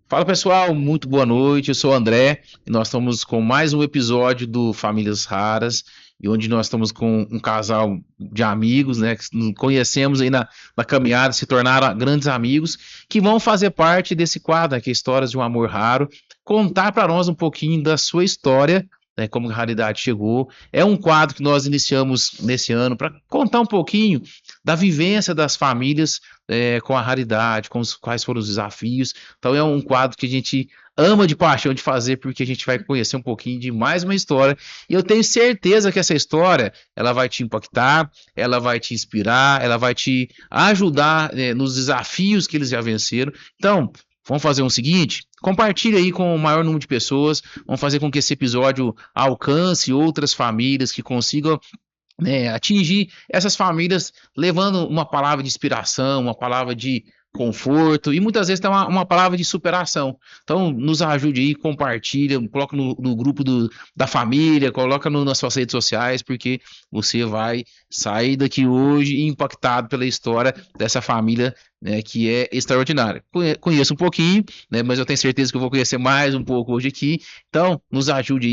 Fala pessoal, muito boa noite. Eu sou o André e nós estamos com mais um episódio do Famílias Raras, e onde nós estamos com um casal de amigos, né, que nos conhecemos aí na caminhada, se tornaram grandes amigos, que vão fazer parte desse quadro, né, que é Histórias de um Amor Raro, contar para nós um pouquinho da sua história, né, como a raridade chegou. É um quadro que nós iniciamos nesse ano para contar um pouquinho da vivência das famílias com a raridade, quais foram os desafios. Então é um quadro que a gente ama de paixão de fazer, porque a gente vai conhecer um pouquinho de mais uma história. E eu tenho certeza que essa história, ela vai te impactar, ela vai te inspirar, ela vai te ajudar, nos desafios que eles já venceram. Então, vamos fazer o seguinte, compartilhe aí com o maior número de pessoas, vamos fazer com que esse episódio alcance outras famílias que consigam, né, atingir essas famílias, levando uma palavra de inspiração, uma palavra de conforto e muitas vezes tem uma palavra de superação. Então, nos ajude aí, compartilha, coloca no grupo da família, coloca nas suas redes sociais, porque você vai sair daqui hoje impactado pela história dessa família, né, que é extraordinária. Conheço um pouquinho, né, mas eu tenho certeza que eu vou conhecer mais um pouco hoje aqui. Então, nos ajude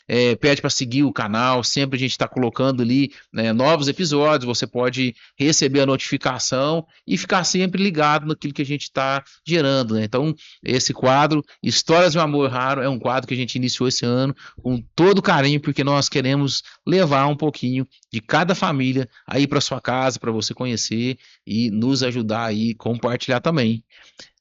aí, pede para seguir o canal, sempre a gente está colocando ali, né, novos episódios, você pode receber a notificação e ficar sempre ligado naquilo que a gente está gerando, né? Então, esse quadro, Histórias de um Amor Raro, é um quadro que a gente iniciou esse ano com todo carinho, porque nós queremos levar um pouquinho de cada família aí para sua casa, para você conhecer e nos ajudar aí, compartilhar também.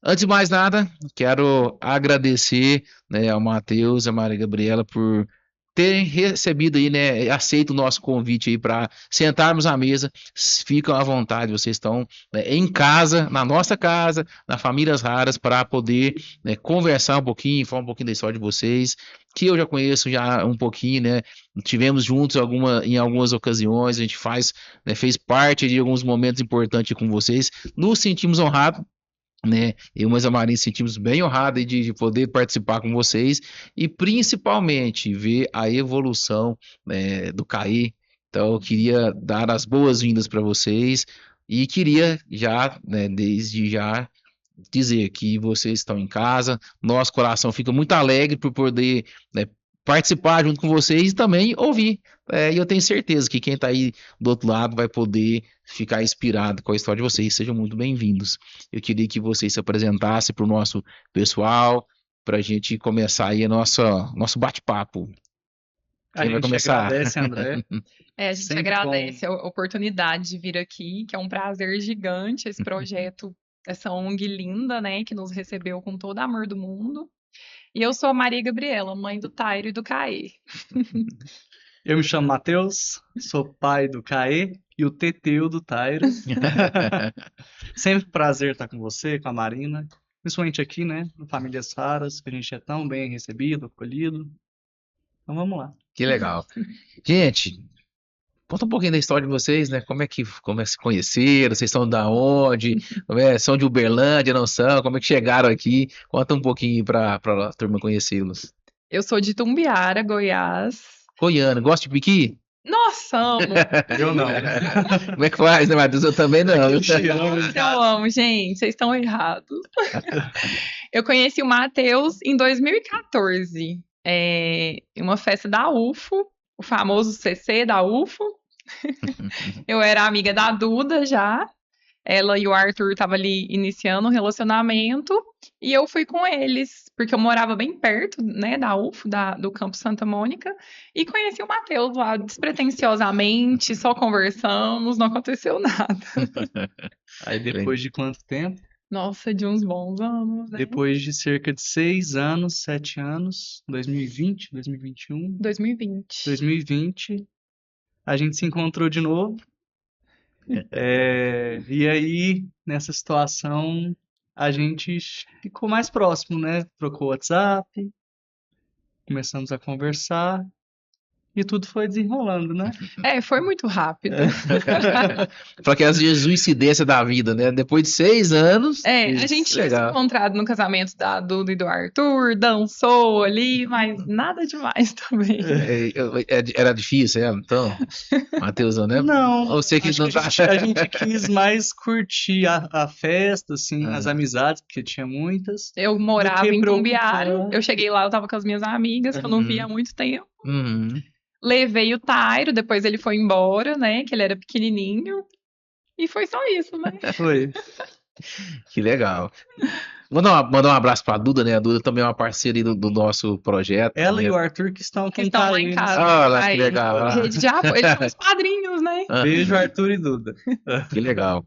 Antes de mais nada, quero agradecer, né, ao Matheus e à Maria Gabriela por terem recebido aí, né, aceito o nosso convite aí para sentarmos à mesa. Ficam à vontade, vocês estão, né, em casa, na nossa casa, na Famílias Raras, para poder, né, conversar um pouquinho, falar um pouquinho da história de vocês, que eu já conheço já um pouquinho, né? Tivemos juntos em algumas ocasiões, a gente fez parte de alguns momentos importantes com vocês. Nos sentimos honrados, né? Eu e a Marinha sentimos bem honrados de poder participar com vocês e principalmente ver a evolução, né, do Caí. Então, eu queria dar as boas-vindas para vocês e queria já, né, desde já, dizer que vocês estão em casa. Nosso coração fica muito alegre por poder, né, participar junto com vocês e também ouvir. E eu tenho certeza que quem está aí do outro lado vai poder ficar inspirado com a história de vocês. Sejam muito bem-vindos. Eu queria que vocês se apresentassem para o nosso pessoal, para a gente começar aí nosso bate-papo. A Quem vai gente começar? agradece, André. A gente Sempre bom. agradece a oportunidade de vir aqui, que é um prazer gigante esse projeto, essa ONG linda, né, que nos recebeu com todo o amor do mundo. E eu sou a Maria Gabriela, mãe do Tairo e do Caê. Eu me chamo Matheus, sou pai do Caê e o Teteu do Tairo. Sempre um prazer estar com você, com a Marina, principalmente aqui, né, no Famílias Raras, que a gente é tão bem recebido, acolhido. Então vamos lá. Que legal. Gente, conta um pouquinho da história de vocês, né? Como é que se conheceram? Vocês são da onde? São de Uberlândia, não são? Como é que chegaram aqui? Conta um pouquinho para a turma conhecê-los. Eu sou de Tumbiara, Goiás. Goiânia, gosta de piqui? Nossa, amo! Eu não. Como é que faz, né, Matheus? Eu também não. Eu te amo, Nossa, eu amo, gente, vocês estão errados. Eu conheci o Matheus em 2014, em uma festa da UFO, o famoso CC da UFO. Eu era amiga da Duda já. Ela e o Arthur estavam ali iniciando um relacionamento e eu fui com eles, porque eu morava bem perto, né, da UFO, do Campo Santa Mônica, e conheci o Matheus lá despretensiosamente, só conversamos, não aconteceu nada. Aí depois de quanto tempo? Nossa, de uns bons anos, né? Depois de cerca de 6 anos, 7 anos, 2020, 2021, 2020. 2020, a gente se encontrou de novo. E aí, nessa situação, a gente ficou mais próximo, né? Trocou WhatsApp, começamos a conversar E tudo foi desenrolando, né? Foi muito rápido. Fala que às vezes coincidência da vida, né? Depois de 6 anos. A gente tinha se Legal. encontrado no casamento da Duda e do Arthur, dançou ali, mas nada demais também. Era difícil, então, Matheusão, né? Não, Ou você que acho não que a gente quis mais curtir a festa, assim, as amizades, porque tinha muitas. Eu morava que em preocupar. Tumbiara, eu cheguei lá, eu tava com as minhas amigas, que eu não via há muito tempo. Uhum. Levei o Tairo, depois ele foi embora, né, que ele era pequenininho. E foi só isso, né? Foi. Que legal. Mandar um abraço pra Duda, né? A Duda também é uma parceira aí do nosso projeto. Ela né? e o Arthur que estão Que estão lá em casa. Ah, lá, que Aí, legal. Lá. Rede de apoio, eles são os padrinhos, né? Beijo, Arthur e Duda. Que legal.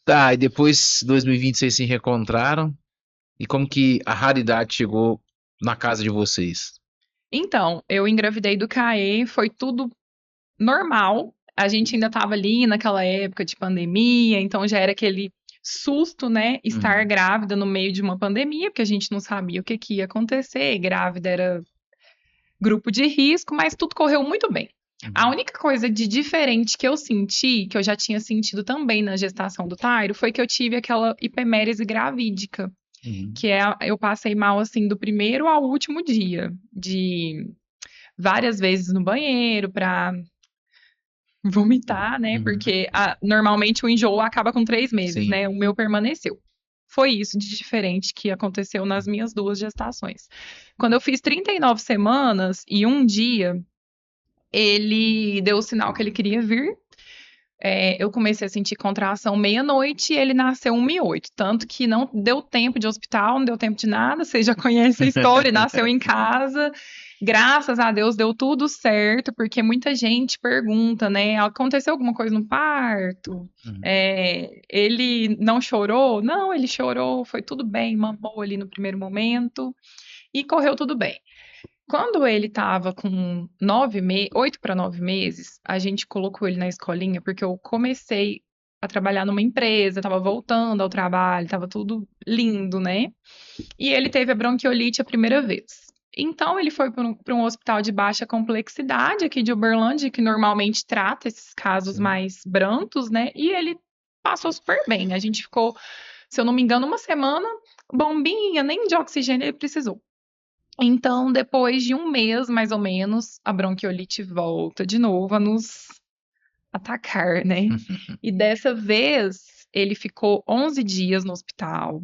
Tá, e depois, 2020, vocês se reencontraram. E como que a raridade chegou na casa de vocês? Então, eu engravidei do Caê, foi tudo normal. A gente ainda estava ali naquela época de pandemia, então já era aquele susto, né? Estar grávida no meio de uma pandemia, porque a gente não sabia o que ia acontecer. Grávida era grupo de risco, mas tudo correu muito bem. A única coisa de diferente que eu senti, que eu já tinha sentido também na gestação do Tairo, foi que eu tive aquela hipemérese gravídica. Que eu passei mal assim do primeiro ao último dia, de várias vezes no banheiro para vomitar, né? Porque normalmente o enjoo acaba com 3 meses, Sim. né? O meu permaneceu. Foi isso de diferente que aconteceu nas minhas 2 gestações. Quando eu fiz 39 semanas e um dia, ele deu o sinal que ele queria vir. Eu comecei a sentir contração meia-noite e ele nasceu 1h08. Tanto que não deu tempo de hospital, não deu tempo de nada. Vocês já conhecem a história, nasceu em casa. Graças a Deus deu tudo certo, porque muita gente pergunta, né? Aconteceu alguma coisa no parto? Ele não chorou? Não, ele chorou, foi tudo bem, mamou ali no primeiro momento e correu tudo bem. Quando ele estava com 8 para 9 meses, a gente colocou ele na escolinha, porque eu comecei a trabalhar numa empresa, estava voltando ao trabalho, estava tudo lindo, né? E ele teve a bronquiolite a primeira vez. Então, ele foi para um hospital de baixa complexidade aqui de Uberlândia, que normalmente trata esses casos mais brandos, né? E ele passou super bem. A gente ficou, se eu não me engano, uma semana, bombinha, nem de oxigênio ele precisou. Então, depois de um mês, mais ou menos, a bronquiolite volta de novo a nos atacar, né? E dessa vez, ele ficou 11 dias no hospital.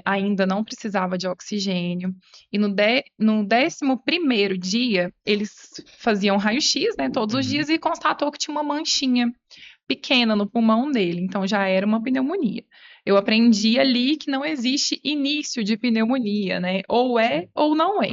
Ainda não precisava de oxigênio. E no 11º dia, eles faziam raio-x, né, todos os dias, e constatou que tinha uma manchinha pequena no pulmão dele. Então, já era uma pneumonia. Eu aprendi ali que não existe início de pneumonia, né? Ou é ou não é.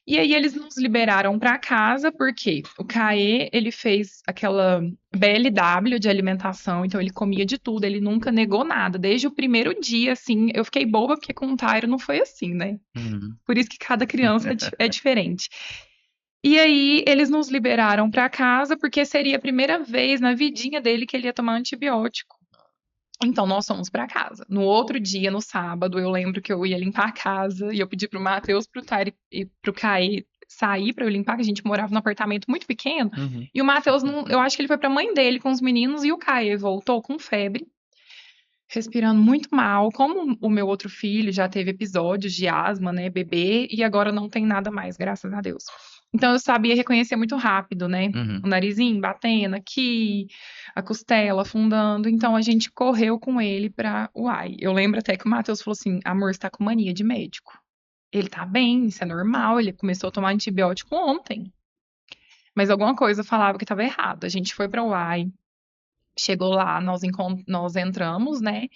E aí eles nos liberaram para casa, porque o Caê, ele fez aquela BLW de alimentação, então ele comia de tudo, ele nunca negou nada. Desde o primeiro dia, assim, eu fiquei boba, porque com o Tairo não foi assim, né? Por isso que cada criança é diferente. E aí eles nos liberaram para casa, porque seria a primeira vez na vidinha dele que ele ia tomar antibiótico. Então, nós fomos para casa. No outro dia, no sábado, eu lembro que eu ia limpar a casa e eu pedi pro Matheus, pro Tairo e pro Caê sair para eu limpar, que a gente morava num apartamento muito pequeno. E o Matheus, eu acho que ele foi pra mãe dele com os meninos e o Caê voltou com febre, respirando muito mal. Como o meu outro filho já teve episódios de asma, né, bebê, e agora não tem nada mais, graças a Deus. Então eu sabia reconhecer muito rápido, né? O narizinho batendo aqui, a costela afundando. Então a gente correu com ele pra UAI. Eu lembro até que o Matheus falou assim: amor, você tá com mania de médico. Ele tá bem, isso é normal. Ele começou a tomar antibiótico ontem. Mas alguma coisa falava que tava errado. A gente foi pra UAI. Chegou lá, nós entramos, né?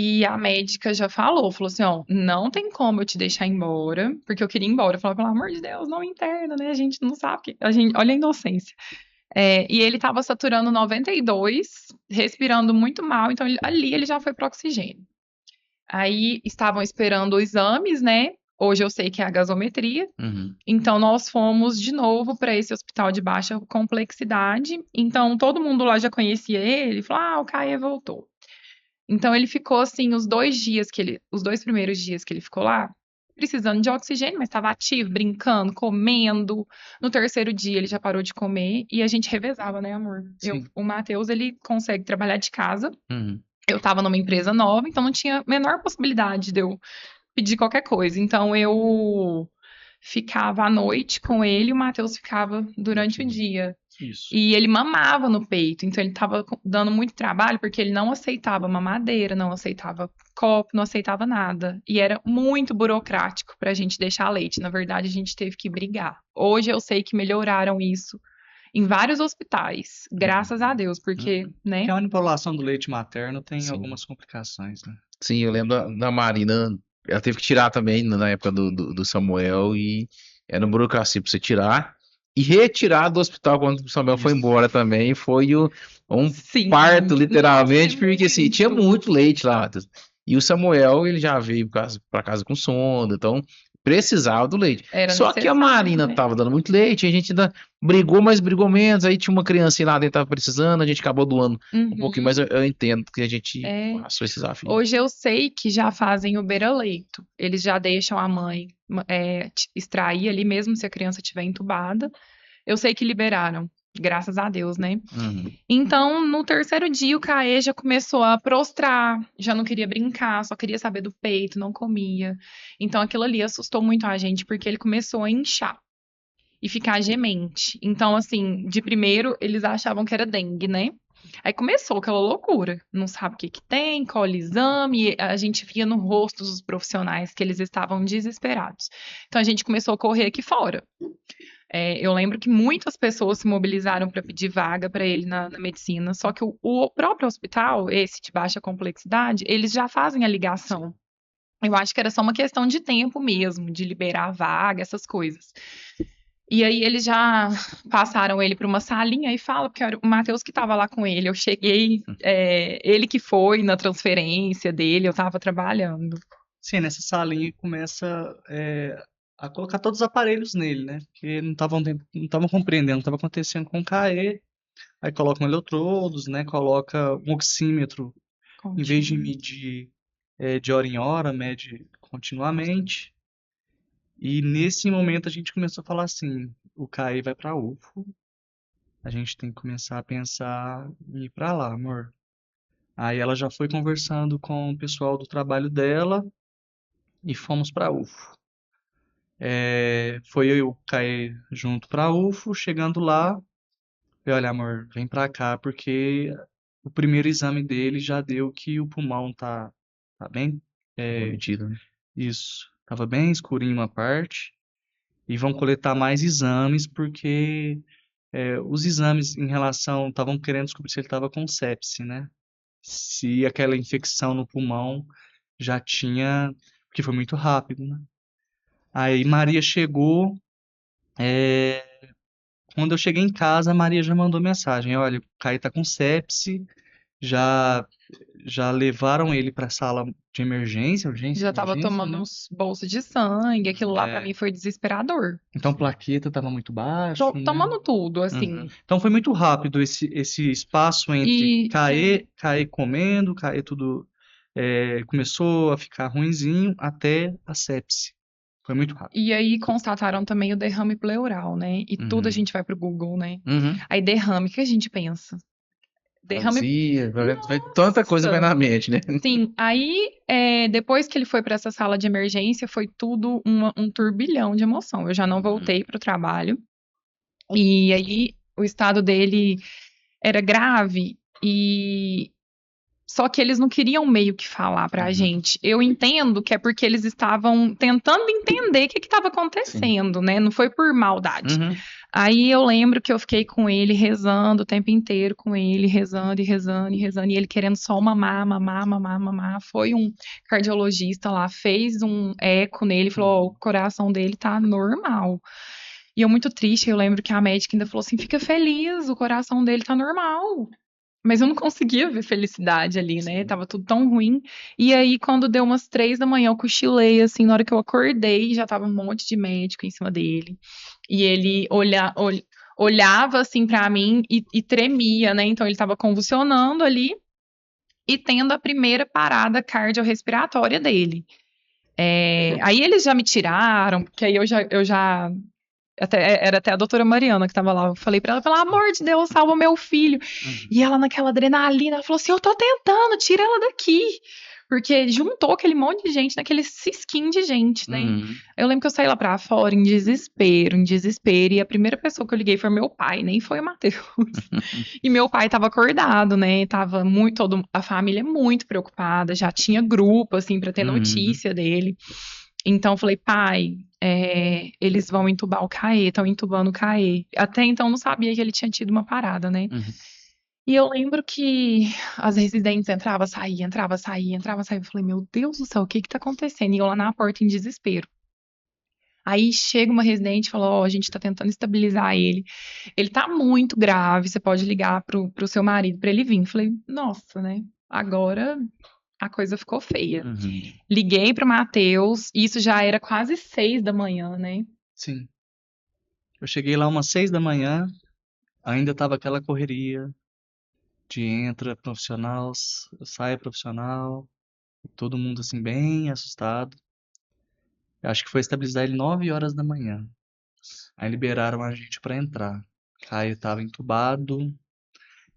E a médica já falou assim, ó, não tem como eu te deixar embora, porque eu queria ir embora. Eu falava, pelo amor de Deus, não interna, né? A gente não sabe, olha a inocência. E ele tava saturando 92, respirando muito mal, então ali ele já foi pro oxigênio. Aí estavam esperando os exames, né? Hoje eu sei que é a gasometria. Então nós fomos de novo para esse hospital de baixa complexidade. Então todo mundo lá já conhecia ele, falou: o Caê voltou. Então ele ficou assim os 2 primeiros dias que ele ficou lá, precisando de oxigênio, mas estava ativo, brincando, comendo. No terceiro dia ele já parou de comer e a gente revezava, né, amor? Sim. O Matheus, ele consegue trabalhar de casa. Uhum. Eu estava numa empresa nova, então não tinha a menor possibilidade de eu pedir qualquer coisa. Então eu ficava à noite com ele e o Matheus ficava durante o dia. Isso. E ele mamava no peito, então ele tava dando muito trabalho porque ele não aceitava mamadeira, não aceitava copo, não aceitava nada. E era muito burocrático pra gente deixar leite. Na verdade, a gente teve que brigar. Hoje eu sei que melhoraram isso em vários hospitais, graças a Deus, porque, né? Porque a manipulação do leite materno tem Sim. algumas complicações, né? Sim, eu lembro da Marina, ela teve que tirar também na época do Samuel e era uma burocracia pra você tirar e retirar do hospital quando o Samuel foi Isso. embora também. Foi um Sim. parto, literalmente, Nossa, porque assim, tinha muito. muito leite lá. E o Samuel, ele já veio pra casa com sonda, então precisava do leite. Era Só que a necessário, Marina né? tava dando muito leite, a gente ainda brigou, mas brigou menos. Aí tinha uma criança lá dentro que tava precisando, a gente acabou doando um pouquinho, mas eu entendo que a gente É. passou esse desafio. Hoje eu sei que já fazem o beira-leito. Eles já deixam a mãe extrair ali, mesmo se a criança estiver entubada. Eu sei que liberaram, graças a Deus, né? Uhum. Então, no terceiro dia, o Caê já começou a prostrar, já não queria brincar, só queria saber do peito, não comia. Então, aquilo ali assustou muito a gente, porque ele começou a inchar e ficar gemente. Então, assim, de primeiro, eles achavam que era dengue, né? Aí começou aquela loucura, não sabe o que que tem, colhe exame, a gente via no rosto dos profissionais que eles estavam desesperados. Então, a gente começou a correr aqui fora. Eu lembro que muitas pessoas se mobilizaram para pedir vaga para ele na medicina, só que o próprio hospital, esse de baixa complexidade, eles já fazem a ligação. Eu acho que era só uma questão de tempo mesmo, de liberar a vaga, essas coisas. E aí eles já passaram ele para uma salinha e fala, porque era o Matheus que estava lá com ele. Eu cheguei, ele que foi na transferência dele, eu estava trabalhando. Sim, nessa salinha começa a colocar todos os aparelhos nele, né? Porque não estavam compreendendo o que estava acontecendo com o Caê. Aí colocam eletrodos, né? Coloca um oxímetro, em vez de medir de hora em hora, mede continuamente. E nesse momento a gente começou a falar assim, o Caê vai pra UFO, a gente tem que começar a pensar em ir pra lá, amor. Aí ela já foi conversando com o pessoal do trabalho dela e fomos pra UFO. Foi eu e o Caê junto pra UFO, chegando lá, eu olha, amor, vem pra cá, porque o primeiro exame dele já deu que o pulmão tá bem, Prometido, né? isso, tava bem escurinho uma parte, e vão coletar mais exames, porque os exames em relação, estavam querendo descobrir se ele estava com sepse, né? Se aquela infecção no pulmão já tinha, porque foi muito rápido, né? Aí Maria chegou, quando eu cheguei em casa, a Maria já mandou mensagem, olha, o Caio tá com sepse, já levaram ele para a sala de emergência, Já tava emergência, tomando né? uns bolsas de sangue, aquilo lá pra É. mim foi desesperador. Então plaqueta estava muito baixo, né? Tomando tudo, assim. Uhum. Então foi muito rápido esse espaço entre E Caê comendo, Caê tudo começou a ficar ruinzinho até a sepse. Foi muito rápido. E aí constataram também o derrame pleural, né? E tudo a Uhum. gente vai pro Google, né? Uhum. Aí derrame, o que a gente pensa? Derrame. Azia, tanta coisa vai na mente, né? Sim, aí depois que ele foi para essa sala de emergência, foi tudo um turbilhão de emoção. Eu já não voltei pro trabalho. E aí o estado dele era grave e só que eles não queriam meio que falar pra gente. Eu entendo que é porque eles estavam tentando entender o que estava acontecendo, né? Não foi por maldade. Uhum. Aí eu lembro que eu fiquei com ele rezando o tempo inteiro com ele, rezando e rezando e rezando, e ele querendo só mamar, mamar, mamar, mamar. Foi um cardiologista lá, fez um eco nele, falou: "Ó, o coração dele tá normal." E eu muito triste, eu lembro que a médica ainda falou assim: "Fica feliz, o coração dele tá normal." Mas eu não conseguia ver felicidade ali, né? Tava tudo tão ruim. E aí, quando deu umas 3 da manhã, eu cochilei, assim, na hora que eu acordei, já tava um monte de médico em cima dele. E ele olhava, assim, pra mim e tremia, né? Então, ele tava convulsionando ali e tendo a primeira parada cardiorrespiratória dele. Aí eles já me tiraram, porque aí eu já era até a doutora Mariana que tava lá. Eu falei pra ela, pelo amor de Deus, salva meu filho. E ela, naquela adrenalina, ela falou assim: eu tô tentando, tira ela daqui. Porque juntou aquele monte de gente, naquele cisquinho de gente, né? Eu lembro que eu saí lá pra fora em desespero. E a primeira pessoa que eu liguei foi meu pai, nem foi o Matheus. E meu pai tava acordado, né? Tava a família muito preocupada, já tinha grupo, assim, pra ter notícia dele. Então eu falei, pai, eles vão entubar o Caê, estão entubando o Caê. Até então eu não sabia que ele tinha tido uma parada, né? E eu lembro que as residentes entravam, saíam, entrava, saía, entrava, saía. Eu falei, meu Deus do céu, o que que tá acontecendo? E eu lá na porta em desespero. Aí chega uma residente e fala, ó, a gente tá tentando estabilizar ele. Ele tá muito grave, você pode ligar pro seu marido pra ele vir. Eu falei, nossa, né? Agora a coisa ficou feia. Liguei pro Matheus, isso já era quase 6 da manhã, né? Sim. Eu cheguei lá umas 6 da manhã, ainda tava aquela correria de entra profissional, sai profissional, todo mundo assim bem assustado. Eu acho que foi estabilizar ele 9 horas da manhã. Aí liberaram a gente pra entrar. Caio tava entubado.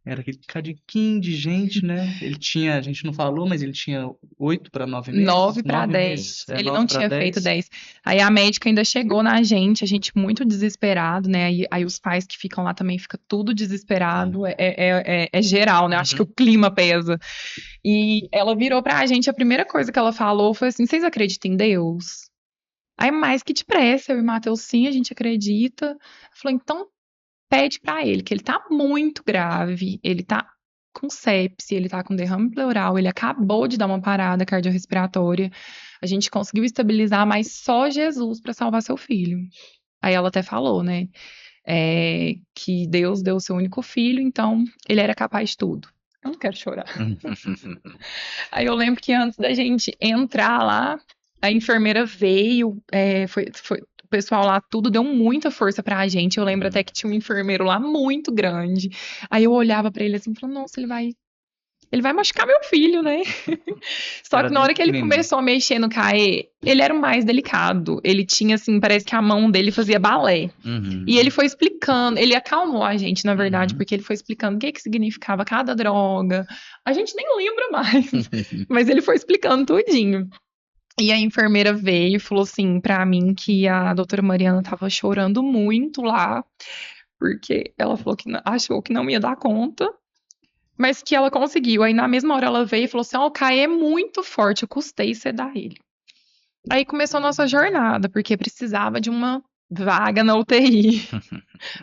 Era aquele cadiquinho de gente, né? Ele tinha, a gente não falou, mas ele tinha 8 para 9 meses. 9 para 9 10. meses. Ele 9 não pra tinha 10. feito 10. Aí a médica ainda chegou na gente, a gente muito desesperado, né? Aí os pais que ficam lá também ficam tudo desesperado. É geral, né? Acho que o clima pesa. E ela virou pra gente, a primeira coisa que ela falou foi assim: vocês acreditam em Deus? Aí mais que depressa, eu e o Matheus, sim, a gente acredita. Ela falou, então pede pra ele, que ele tá muito grave, ele tá com sepse, ele tá com derrame pleural, ele acabou de dar uma parada cardiorrespiratória. A gente conseguiu estabilizar, mas só Jesus pra salvar seu filho. Aí ela até falou, né, que Deus deu o seu único filho, então ele era capaz de tudo. Eu não quero chorar. Aí eu lembro que antes da gente entrar lá, a enfermeira veio, o pessoal lá tudo deu muita força pra gente. Eu lembro até que tinha um enfermeiro lá muito grande. Aí eu olhava pra ele assim, e falava, nossa, ele vai machucar meu filho, né? Só que na hora que ele começou a mexer no Caê, ele era o mais delicado. Ele tinha, assim, parece que a mão dele fazia balé. E ele foi explicando, ele acalmou a gente, na verdade, porque ele foi explicando o que significava cada droga. A gente nem lembra mais, mas ele foi explicando tudinho. E a enfermeira veio e falou assim pra mim que a doutora Mariana tava chorando muito lá, porque ela falou que achou que não ia dar conta, mas que ela conseguiu. Aí na mesma hora ela veio e falou assim: ó, o Caê é muito forte, eu custei sedar ele. Aí começou a nossa jornada, porque precisava de uma vaga na UTI.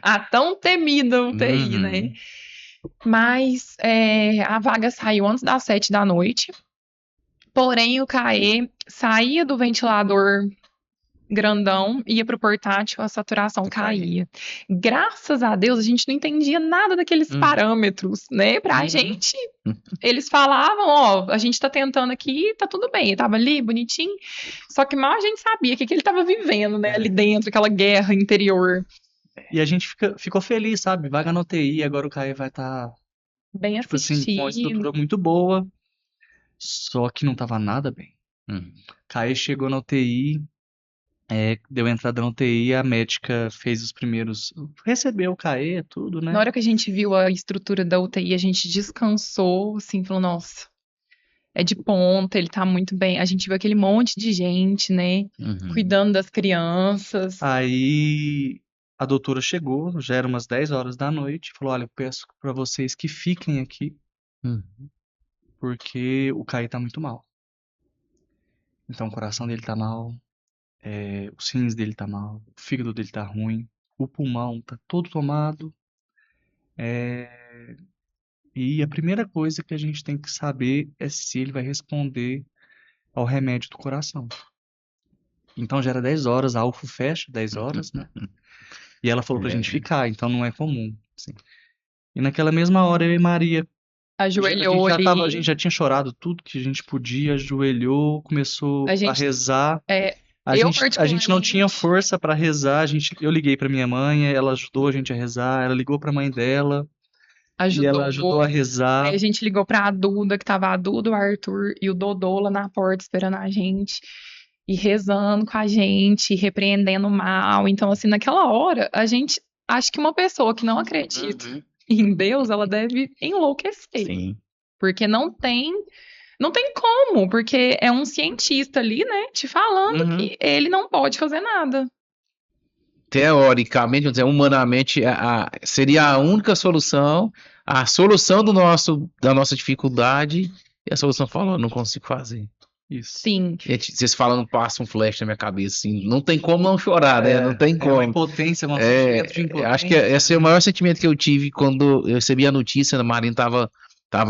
A tão temida UTI, né? Mas a vaga saiu antes das 7 da noite. Porém, o Caê saía do ventilador grandão, ia pro portátil, a saturação caía. Graças a Deus, a gente não entendia nada daqueles parâmetros, né? Pra gente, eles falavam, ó, a gente tá tentando aqui, tá tudo bem. Ele tava ali, bonitinho. Só que mal a gente sabia o que ele tava vivendo, né? Ali dentro, aquela guerra interior. E a gente ficou feliz, sabe? Vaga na UTI, agora o Caio vai estar, bem tipo assim, com uma estrutura muito boa. Só que não tava nada bem. Caio chegou na UTI, deu entrada na UTI, a médica fez os primeiros. Recebeu o Caê, tudo, né? Na hora que a gente viu a estrutura da UTI, a gente descansou, assim, falou, nossa, é de ponta, ele tá muito bem. A gente viu aquele monte de gente, né? Cuidando das crianças. Aí a doutora chegou, já era umas 10 horas da noite, falou: olha, eu peço pra vocês que fiquem aqui, porque o Caio tá muito mal. Então o coração dele tá mal, os rins dele tá mal, o fígado dele tá ruim, o pulmão tá todo tomado. E a primeira coisa que a gente tem que saber é se ele vai responder ao remédio do coração. Então já era 10 horas, a UFO fecha 10 horas, né? E ela falou pra gente ficar, então não é comum. Assim. E naquela mesma hora eu e Maria ajoelhou ali. A gente já tinha chorado tudo que a gente podia, ajoelhou, começou a rezar. A gente não tinha força pra rezar. Eu liguei pra minha mãe, ela ajudou a gente a rezar. Ela ligou pra mãe dela e ela ajudou a rezar. Aí a gente ligou pra Duda, que tava a Duda, o Arthur e o Dodô lá na porta esperando a gente. e rezando com a gente, repreendendo o mal. Então, assim, naquela hora, a gente acha que uma pessoa que não acredita Uhum. em Deus, ela deve enlouquecer. Sim. Porque não tem como, porque é um cientista ali, né, te falando Uhum. que ele não pode fazer nada. Teoricamente, vamos dizer, humanamente, seria a única solução, a solução da nossa dificuldade, e a solução falou, não consigo fazer. Isso. Sim. Gente, vocês falando, passa um flash na minha cabeça, assim, não tem como não chorar, né? Não tem É uma como. impotência, um sentimento de impotência. Acho que esse é o maior sentimento que eu tive quando eu recebi a notícia, a Marina tava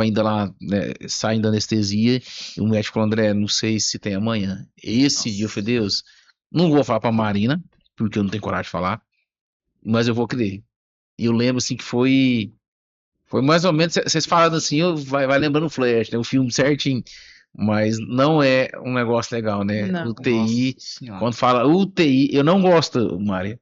ainda lá, né, saindo da anestesia, e o médico falou, André, não sei se tem amanhã. Esse dia eu falei, Deus, não vou falar pra Marina, porque eu não tenho coragem de falar, mas eu vou crer. E eu lembro, assim, que foi mais ou menos, vocês falando assim, vai lembrando o Flash, né, o filme certinho, mas não é um negócio legal, né? Não. UTI, Nossa Senhora. quando fala UTI, eu não gosto, Mari.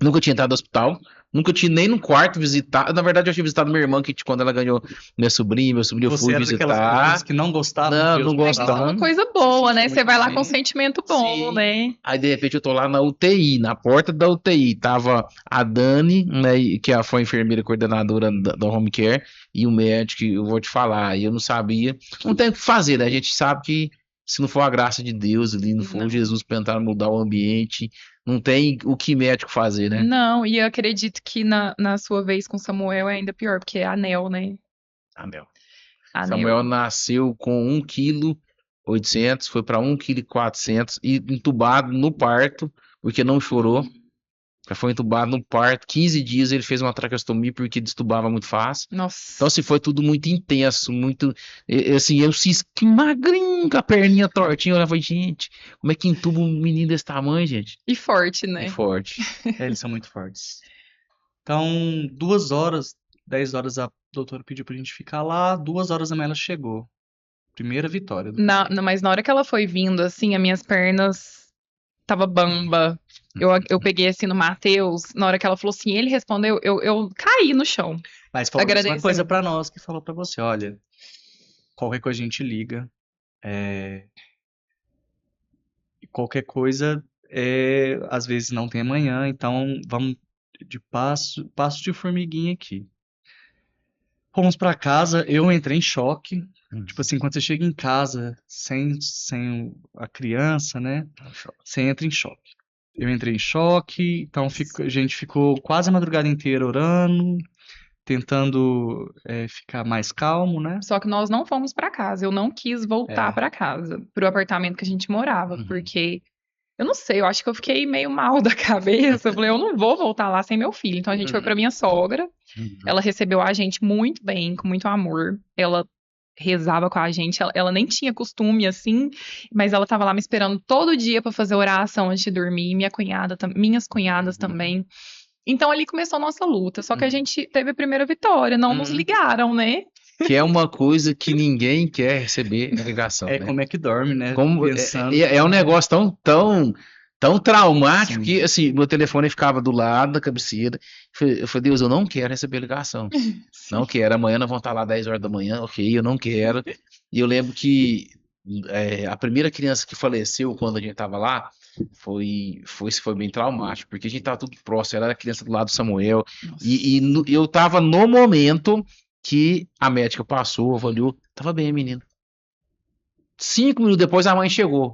Nunca tinha entrado no hospital, nunca tinha nem no quarto visitar. Na verdade, eu tinha visitado minha irmã, que quando ela ganhou meu sobrinho eu Você fui era daquelas visitar. pessoas que não gostavam Não, de não hospital. Mas isso é uma gostando. coisa boa, né? Sim, Você vai lá sim. com um sentimento bom, Sim. né? Aí, de repente, eu tô lá na UTI, na porta da UTI. Tava a Dani, né, que foi a enfermeira coordenadora da Home Care, e o médico, que eu vou te falar, e eu não sabia. Não tem o que fazer, né? A gente sabe que se não for a graça de Deus ali, não for Não. Jesus tentar mudar o ambiente, não tem o que médico fazer, né? Não, e eu acredito que na sua vez com Samuel é ainda pior, porque é anel, né? Anel. Anel. Samuel nasceu com 1,8 kg, foi para 1,4 kg e entubado no parto, porque não chorou. Já foi entubado no parto. 15 dias ele fez uma traqueostomia porque destubava muito fácil. Nossa. Então, assim, foi tudo muito intenso, muito. Assim, eu que magrinho, com a perninha tortinha. Eu olhava, gente, como é que entuba um menino desse tamanho, gente? E forte, né? E forte. Eles são muito fortes. Então, 2 horas, 10 horas a doutora pediu pra gente ficar lá, 2 horas a ela chegou. Primeira vitória do paciente. Mas na hora que ela foi vindo, assim, as minhas pernas tava bamba. Eu peguei assim no Matheus, na hora que ela falou assim, ele respondeu, eu caí no chão. Mas falou uma Agradecendo. coisa pra nós, que falou pra você, olha, qualquer coisa a gente liga, e qualquer coisa, às vezes não tem amanhã, então vamos de passo de formiguinha aqui. Fomos pra casa, eu entrei em choque. Tipo assim, quando você chega em casa sem a criança, né? Você entra em choque. Eu entrei em choque, então a gente ficou quase a madrugada inteira orando, tentando ficar mais calmo, né? Só que nós não fomos pra casa. Eu não quis voltar pra casa, pro apartamento que a gente morava, Uhum. porque eu não sei, eu acho que eu fiquei meio mal da cabeça. Eu falei, eu não vou voltar lá sem meu filho. Então a gente foi pra minha sogra. Ela recebeu a gente muito bem, com muito amor. Ela rezava com a gente. Ela nem tinha costume assim, mas ela tava lá me esperando todo dia pra fazer oração antes de dormir. Minhas cunhadas também. Então ali começou a nossa luta. Só que a gente teve a primeira vitória. Não nos ligaram, né? Que é uma coisa que ninguém quer receber na ligação, né? Como é que dorme, né? Pensando. É um negócio tão traumático Sim. que, assim, meu telefone ficava do lado da cabeceira. Eu falei, Deus, eu não quero receber ligação. Não quero. Amanhã nós vamos estar lá 10 horas da manhã. Ok, eu não quero. E eu lembro que a primeira criança que faleceu quando a gente estava lá foi bem traumático, porque a gente estava tudo próximo. Ela era a criança do lado do Samuel. Eu estava no momento que a médica passou, avaliou, tava bem, menino. 5 minutos depois a mãe chegou.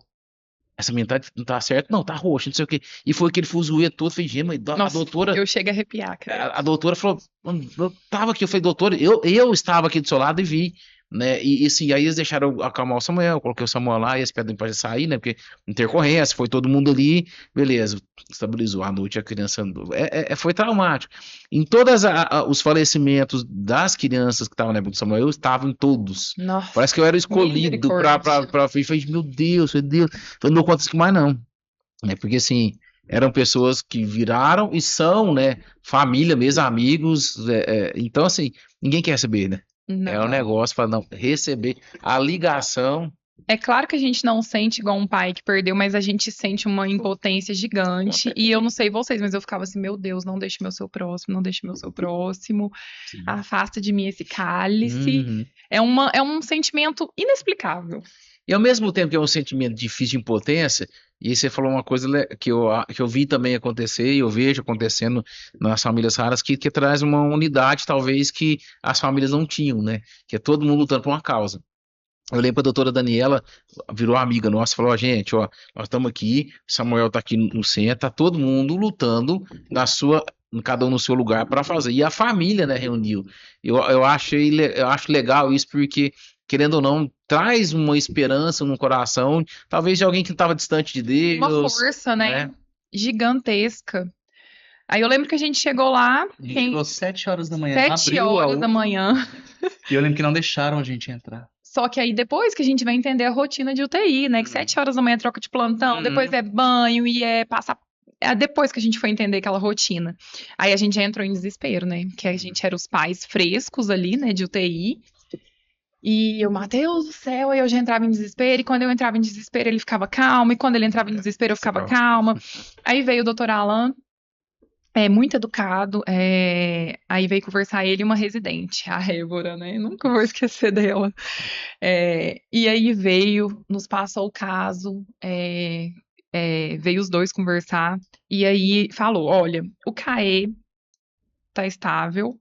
Essa menina não tá certo, não, tá roxa, não sei o quê. E foi aquele fuzuê todo, falei, gente, mas a Nossa, doutora. eu chego a arrepiar, cara. A doutora falou, eu tava aqui, eu falei, doutora, eu estava aqui do seu lado e vi, né? E assim, aí eles deixaram eu acalmar o Samuel, eu coloquei o Samuel lá e eles pedem pra sair, né? Porque intercorrência, foi todo mundo ali, beleza, estabilizou. À noite a criança andou. Foi traumático. Em todos os falecimentos das crianças que estavam na época do Samuel, eu estava em todos. Nossa, Parece que eu era escolhido pra falei, meu Deus, falei, não dou conta disso mais não. Porque assim, eram pessoas que viraram e são, né, família mesmo, amigos, então assim, ninguém quer saber, né? É um negócio para não receber a ligação. É claro que a gente não sente igual um pai que perdeu, mas a gente sente uma impotência gigante. E eu não sei vocês, mas eu ficava assim, meu Deus, não deixe meu seu próximo, não deixe meu seu próximo. Sim. Afasta de mim esse cálice. É um sentimento inexplicável. E ao mesmo tempo que é um sentimento difícil de impotência, e você falou uma coisa que eu vi também acontecer, e eu vejo acontecendo nas famílias raras, que traz uma unidade, talvez, que as famílias não tinham, né? Que é todo mundo lutando por uma causa. Eu lembro que a doutora Daniela virou amiga nossa e falou: ó, gente, ó, nós estamos aqui, Samuel está aqui no centro, tá todo mundo lutando cada um no seu lugar para fazer. E a família, né, reuniu. Eu acho legal isso, porque, querendo ou não, traz uma esperança no coração, talvez de alguém que estava distante de Uma Deus, força, né? né? Gigantesca. Aí eu lembro que a gente chegou lá, A gente chegou às 7 horas da manhã, 7 abriu a horas da UPA, manhã. e eu lembro que não deixaram a gente entrar. Só que aí depois que a gente vai entender a rotina de UTI, né? Que 7 horas da manhã é troca de plantão, depois é banho e é passar. É depois que a gente foi entender aquela rotina. Aí a gente já entrou em desespero, né? Que a gente era os pais frescos ali, né? De UTI. E eu, Matheus do céu, aí eu já entrava em desespero. E quando eu entrava em desespero, ele ficava calmo. E quando ele entrava em desespero, eu ficava calma. Aí veio o doutor Alan, muito educado. Aí veio conversar ele e uma residente, a Évora, né? Nunca vou esquecer dela. E aí veio, nos passou o caso, veio os dois conversar, e aí falou: olha, o CAE tá estável,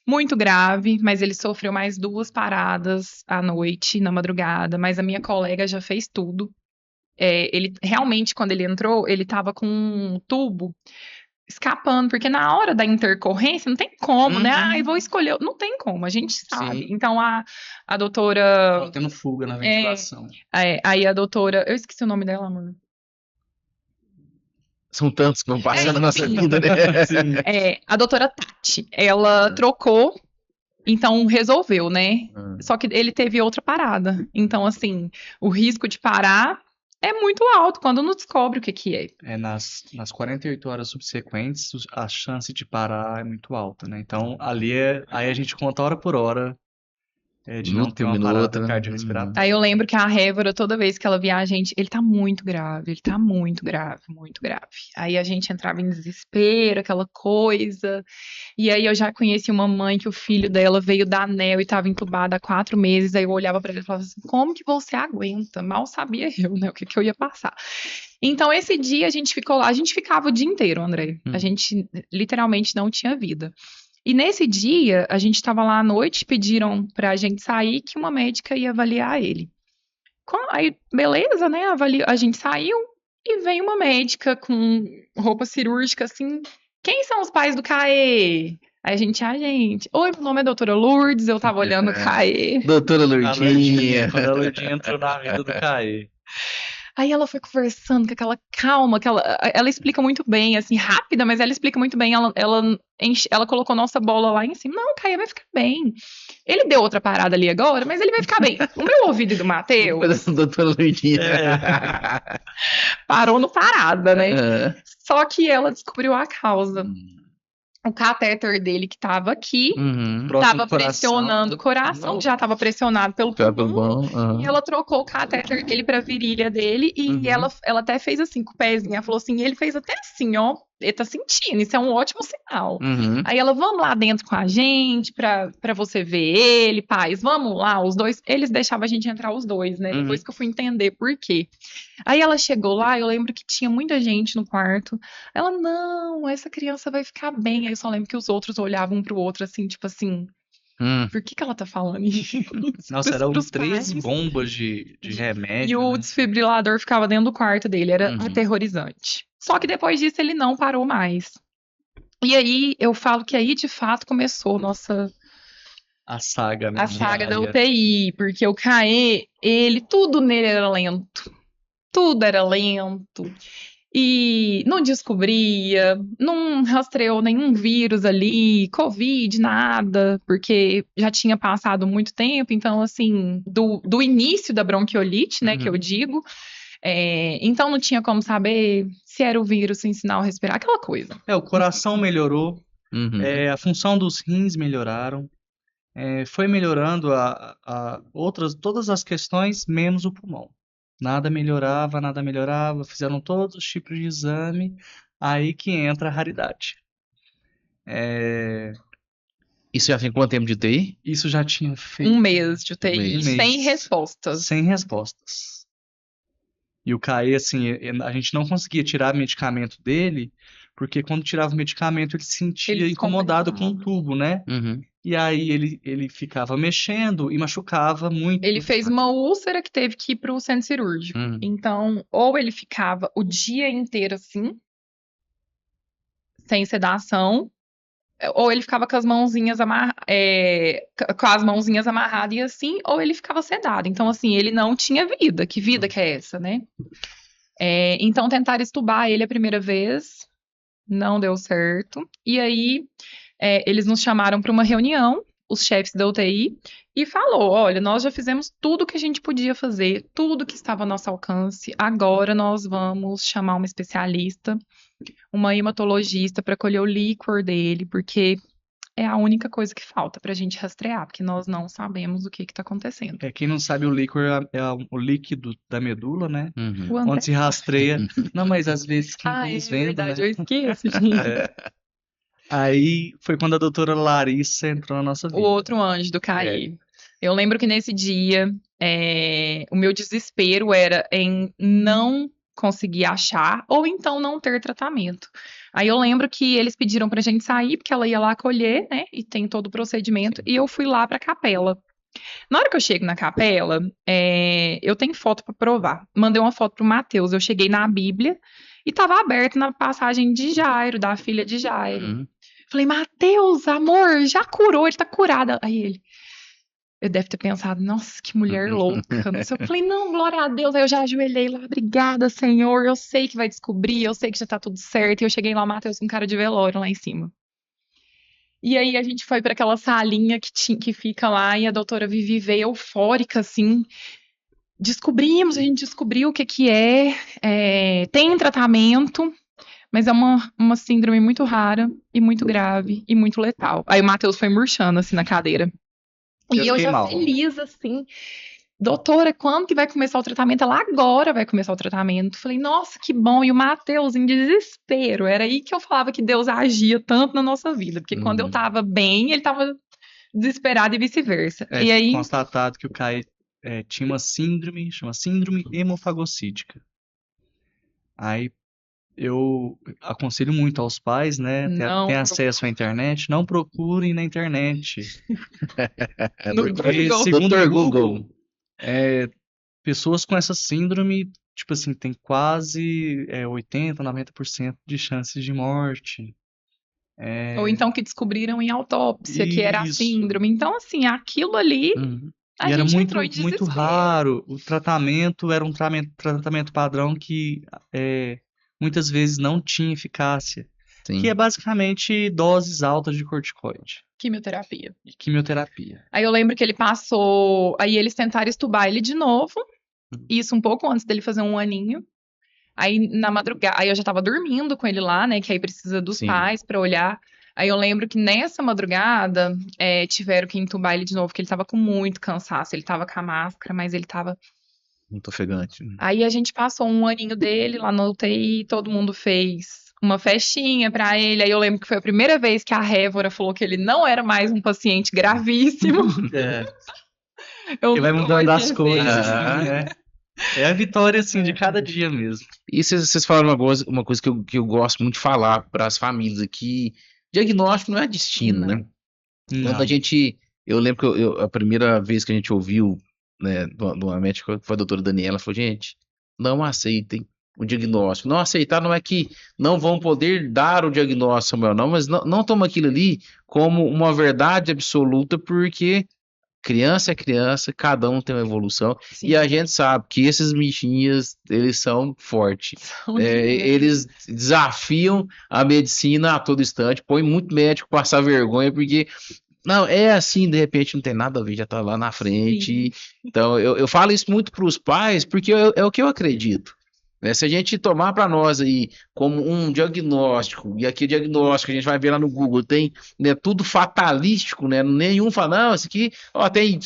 muito grave, mas ele sofreu mais 2 paradas à noite, na madrugada, mas a minha colega já fez tudo. Ele realmente, quando ele entrou, ele tava com um tubo escapando, porque na hora da intercorrência não tem como, né? Ah, eu vou escolher. Não tem como, a gente sabe. Sim. Então a doutora. Tava tendo fuga na ventilação. Aí a doutora. Eu esqueci o nome dela, amor. São tantos que vão passando na nossa enfim. vida, né? Sim. A doutora Tati. Ela trocou, então resolveu, né? Hum. Só que ele teve outra parada. Então, assim, o risco de parar é muito alto quando não descobre o que que é. Nas 48 horas subsequentes, a chance de parar é muito alta, né? Então, aí a gente conta hora por hora de não Minuto ter por uma minuto, parada né? cardiorrespiratória. Aí eu lembro que a Révora, toda vez que ela via a gente, ele tá muito grave, ele tá muito grave, muito grave. Aí a gente entrava em desespero, aquela coisa. E aí eu já conheci uma mãe que o filho dela veio dar anel e tava entubado há 4 meses. Aí eu olhava pra ele e falava assim: como que você aguenta? Mal sabia eu, né, o que que eu ia passar. Então esse dia a gente ficou lá, a gente ficava o dia inteiro, André. A gente literalmente não tinha vida. E nesse dia, a gente estava lá à noite, pediram pra gente sair que uma médica ia avaliar ele. Aí, beleza, né? A gente saiu e veio uma médica com roupa cirúrgica, assim. Quem são os pais do CAE? Aí a gente. Oi, meu nome é doutora Lourdes, eu tava olhando o CAE. Doutora Lourdinha. Quando a Lourdinha entrou na vida do CAE. Aí ela foi conversando com aquela calma, que ela explica muito bem, assim, rápida, mas ela explica muito bem. Ela colocou nossa bola lá em cima. Não, o Caio vai ficar bem. Ele deu outra parada ali agora, mas ele vai ficar bem. O meu ouvido e do Matheus Doutora Lourdinha. parou no parada, né? É. Só que ela descobriu a causa. O catéter dele que tava aqui, Uhum. Próximo tava do coração. pressionando o coração, já tava pressionado pelo Pelo pulmão. bom. Uhum. E ela trocou o catéter dele pra virilha dele e Uhum. ela até fez assim com o pezinho. Ela falou assim, ele fez até assim, ó. Ele tá sentindo, isso é um ótimo sinal. Uhum. Aí ela, vamos lá dentro com a gente pra você ver ele, pais, vamos lá, os dois. Eles deixavam a gente entrar os dois, né? Uhum. Depois que eu fui entender por quê. Aí ela chegou lá, eu lembro que tinha muita gente no quarto. Ela, não, essa criança vai ficar bem. Aí eu só lembro que os outros olhavam um pro outro assim, tipo assim, por que ela tá falando isso? Nossa, eram Pros 3 pais. bombas de remédio. E o né? desfibrilador ficava dentro do quarto dele, era Uhum. aterrorizante. Só que depois disso ele não parou mais. E aí eu falo que aí de fato começou A saga, né? a saga da diária. UTI, porque o CAE, tudo nele era lento. Tudo era lento. E não descobria, não rastreou nenhum vírus ali, Covid, nada, porque já tinha passado muito tempo, então, assim, do início da bronquiolite, né, que eu digo, então não tinha como saber se era o vírus sem sinal respirar, aquela coisa. O coração melhorou, Uhum. a função dos rins melhoraram, foi melhorando todas as questões, menos o pulmão. Nada melhorava, fizeram todos os tipos de exame, aí que entra a raridade. Isso já tem quanto tempo de UTI? Isso já tinha feito Um mês de UTI, mês. sem respostas. sem respostas. E o Caê, assim, a gente não conseguia tirar medicamento dele, porque quando tirava o medicamento ele se sentia Ele incomodado com o descompensava. tubo, né? Uhum. E aí ele ficava mexendo e machucava muito. Ele fez uma úlcera que teve que ir pro centro cirúrgico. Uhum. Então, ou ele ficava o dia inteiro assim, sem sedação, ou ele ficava com as mãozinhas com as mãozinhas amarradas e assim, ou ele ficava sedado. Então, assim, ele não tinha vida. Que vida que é essa, né? Então, tentaram extubar ele a primeira vez, não deu certo. E aí, eles nos chamaram para uma reunião, os chefes da UTI, e falou: olha, nós já fizemos tudo que a gente podia fazer, tudo que estava ao nosso alcance. Agora nós vamos chamar uma especialista, uma hematologista, para colher o líquor dele, porque é a única coisa que falta para a gente rastrear, porque nós não sabemos o que está acontecendo. Quem não sabe, o líquor é o líquido da medula, né? Uhum. O André... Onde se rastreia. Não, mas às vezes quem Ah, tá é nos vendo, verdade, né? eu esqueço, gente. Aí foi quando a doutora Larissa entrou na nossa O vida. outro anjo do Caí. Eu lembro que nesse dia, o meu desespero era em não conseguir achar ou então não ter tratamento. Aí eu lembro que eles pediram pra gente sair, porque ela ia lá acolher, né? E tem todo o procedimento. E eu fui lá pra capela. Na hora que eu chego na capela, eu tenho foto pra provar. Mandei uma foto pro Mateus. Eu cheguei na Bíblia e tava aberto na passagem de Jairo, da filha de Jairo. Uhum. Falei, Mateus, amor, já curou, ele tá curado. Aí ele, eu deve ter pensado, nossa, que mulher louca. Não sei. Eu falei, não, glória a Deus. Aí eu já ajoelhei lá, obrigada, Senhor. Eu sei que vai descobrir, eu sei que já tá tudo certo. E eu cheguei lá, Mateus, com cara de velório lá em cima. E aí a gente foi pra aquela salinha que fica lá e a doutora Vivi veio eufórica, assim. A gente descobriu o que é. Tem tratamento. Mas é uma síndrome muito rara e muito grave e muito letal. Aí o Matheus foi murchando assim na cadeira. E eu já feliz assim. Doutora, quando que vai começar o tratamento? Ela agora vai começar o tratamento. Falei, nossa, que bom. E o Matheus em desespero. Era aí que eu falava que Deus agia tanto na nossa vida. Porque quando eu tava bem, ele tava desesperado e vice-versa. E aí... constatado que o Caio tinha uma síndrome, chama síndrome hemofagocítica. Aí eu aconselho muito aos pais, né? Tem acesso à internet, não procurem na internet. Dr. Google. Pessoas com essa síndrome, tipo assim, tem quase 80, 90% de chances de morte. Ou então que descobriram em autópsia que era a síndrome. Então, assim, aquilo ali. E era muito raro. O tratamento era um tratamento padrão que muitas vezes não tinha eficácia. Sim. Que é basicamente doses altas de corticoide. Quimioterapia. Aí eu lembro que ele passou. Aí eles tentaram estubar ele de novo. Isso um pouco antes dele fazer 1 aninho. Aí na madrugada. Aí eu já tava dormindo com ele lá, né? Que aí precisa dos pais pra olhar. Aí eu lembro que nessa madrugada tiveram que entubar ele de novo, porque ele tava com muito cansaço. Ele tava com a máscara, mas ele tava muito ofegante. Aí a gente passou 1 aninho dele lá no UTI, todo mundo fez uma festinha pra ele. Aí eu lembro que foi a primeira vez que a Révora falou que ele não era mais um paciente gravíssimo. Ele vai mudando as coisas, né? É a vitória, assim, de cada dia mesmo. E vocês falaram uma coisa que eu gosto muito de falar para as famílias aqui. Diagnóstico não é destino, né? Quando eu lembro que a primeira vez que a gente ouviu, né, de uma médica, que foi a doutora Daniela, falou, gente, não aceitem o diagnóstico. Não aceitar não é que não vão poder dar o diagnóstico, Samuel, não, mas não toma aquilo ali como uma verdade absoluta, porque criança é criança, cada um tem uma evolução. Sim. E a gente sabe que esses bichinhos, eles são fortes. Eles desafiam a medicina a todo instante, põe muito médico passar vergonha, porque não, é assim, de repente não tem nada a ver, já tá lá na frente. Sim. Então, eu falo isso muito para os pais, porque é o que eu acredito. Né? Se a gente tomar para nós aí como um diagnóstico, e aqui diagnóstico, a gente vai ver lá no Google, tem, né, tudo fatalístico, né? Nenhum fala, não, isso aqui, ó, tem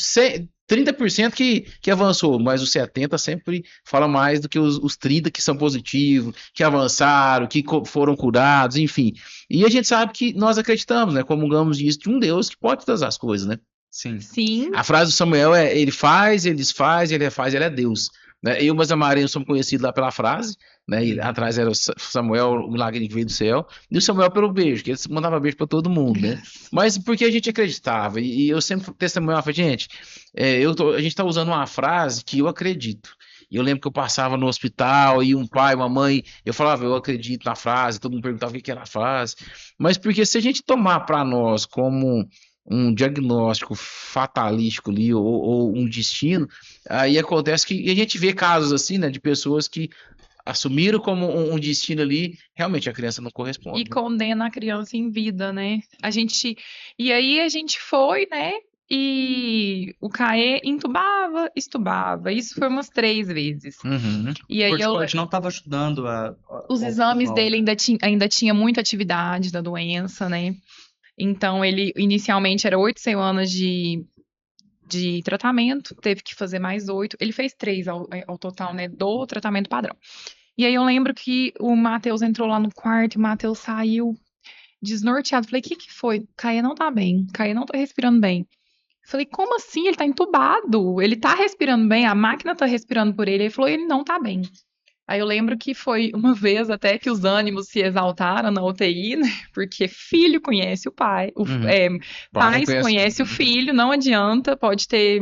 30% que avançou, mas os 70% sempre fala mais do que os 30% que são positivos, que avançaram, que foram curados, enfim. E a gente sabe que nós acreditamos, né? Comungamos disso de um Deus que pode todas as coisas, né? Sim. Sim. A frase do Samuel é: ele faz, ele desfaz, ele refaz, ele é Deus. Né? Eu, mas a Maria somos conhecidos lá pela frase, né? E atrás era o Samuel, o milagre que veio do céu, e o Samuel pelo beijo, que ele mandava beijo para todo mundo, né? Mas porque a gente acreditava, e eu sempre testemunhava, gente, a gente tá usando uma frase que eu acredito. E eu lembro que eu passava no hospital e um pai, uma mãe, eu falava, eu acredito na frase, todo mundo perguntava o que era a frase. Mas porque se a gente tomar para nós como um diagnóstico fatalístico ali, ou um destino, aí acontece que a gente vê casos assim, né, de pessoas que assumiram como um destino ali, realmente a criança não corresponde. E condena a criança em vida, né? E aí a gente foi, né? E o CAE entubava, estubava. Isso foi umas 3 vezes. Uhum. E aí Corticoide não estava ajudando os exames dele ainda tinha muita atividade da doença, né? Então ele inicialmente era 8 semanas de tratamento, teve que fazer mais 8. Ele fez 3 ao total, né? Do tratamento padrão. E aí eu lembro que o Matheus entrou lá no quarto e o Matheus saiu desnorteado. Falei, o que foi? O Caê não tá bem. O Caê não tá respirando bem. Falei, como assim? Ele tá entubado. Ele tá respirando bem, a máquina tá respirando por ele. Ele falou, ele não tá bem. Aí eu lembro que foi uma vez até que os ânimos se exaltaram na UTI, né? Porque filho conhece o pai, pais conhece o filho, não adianta, pode ter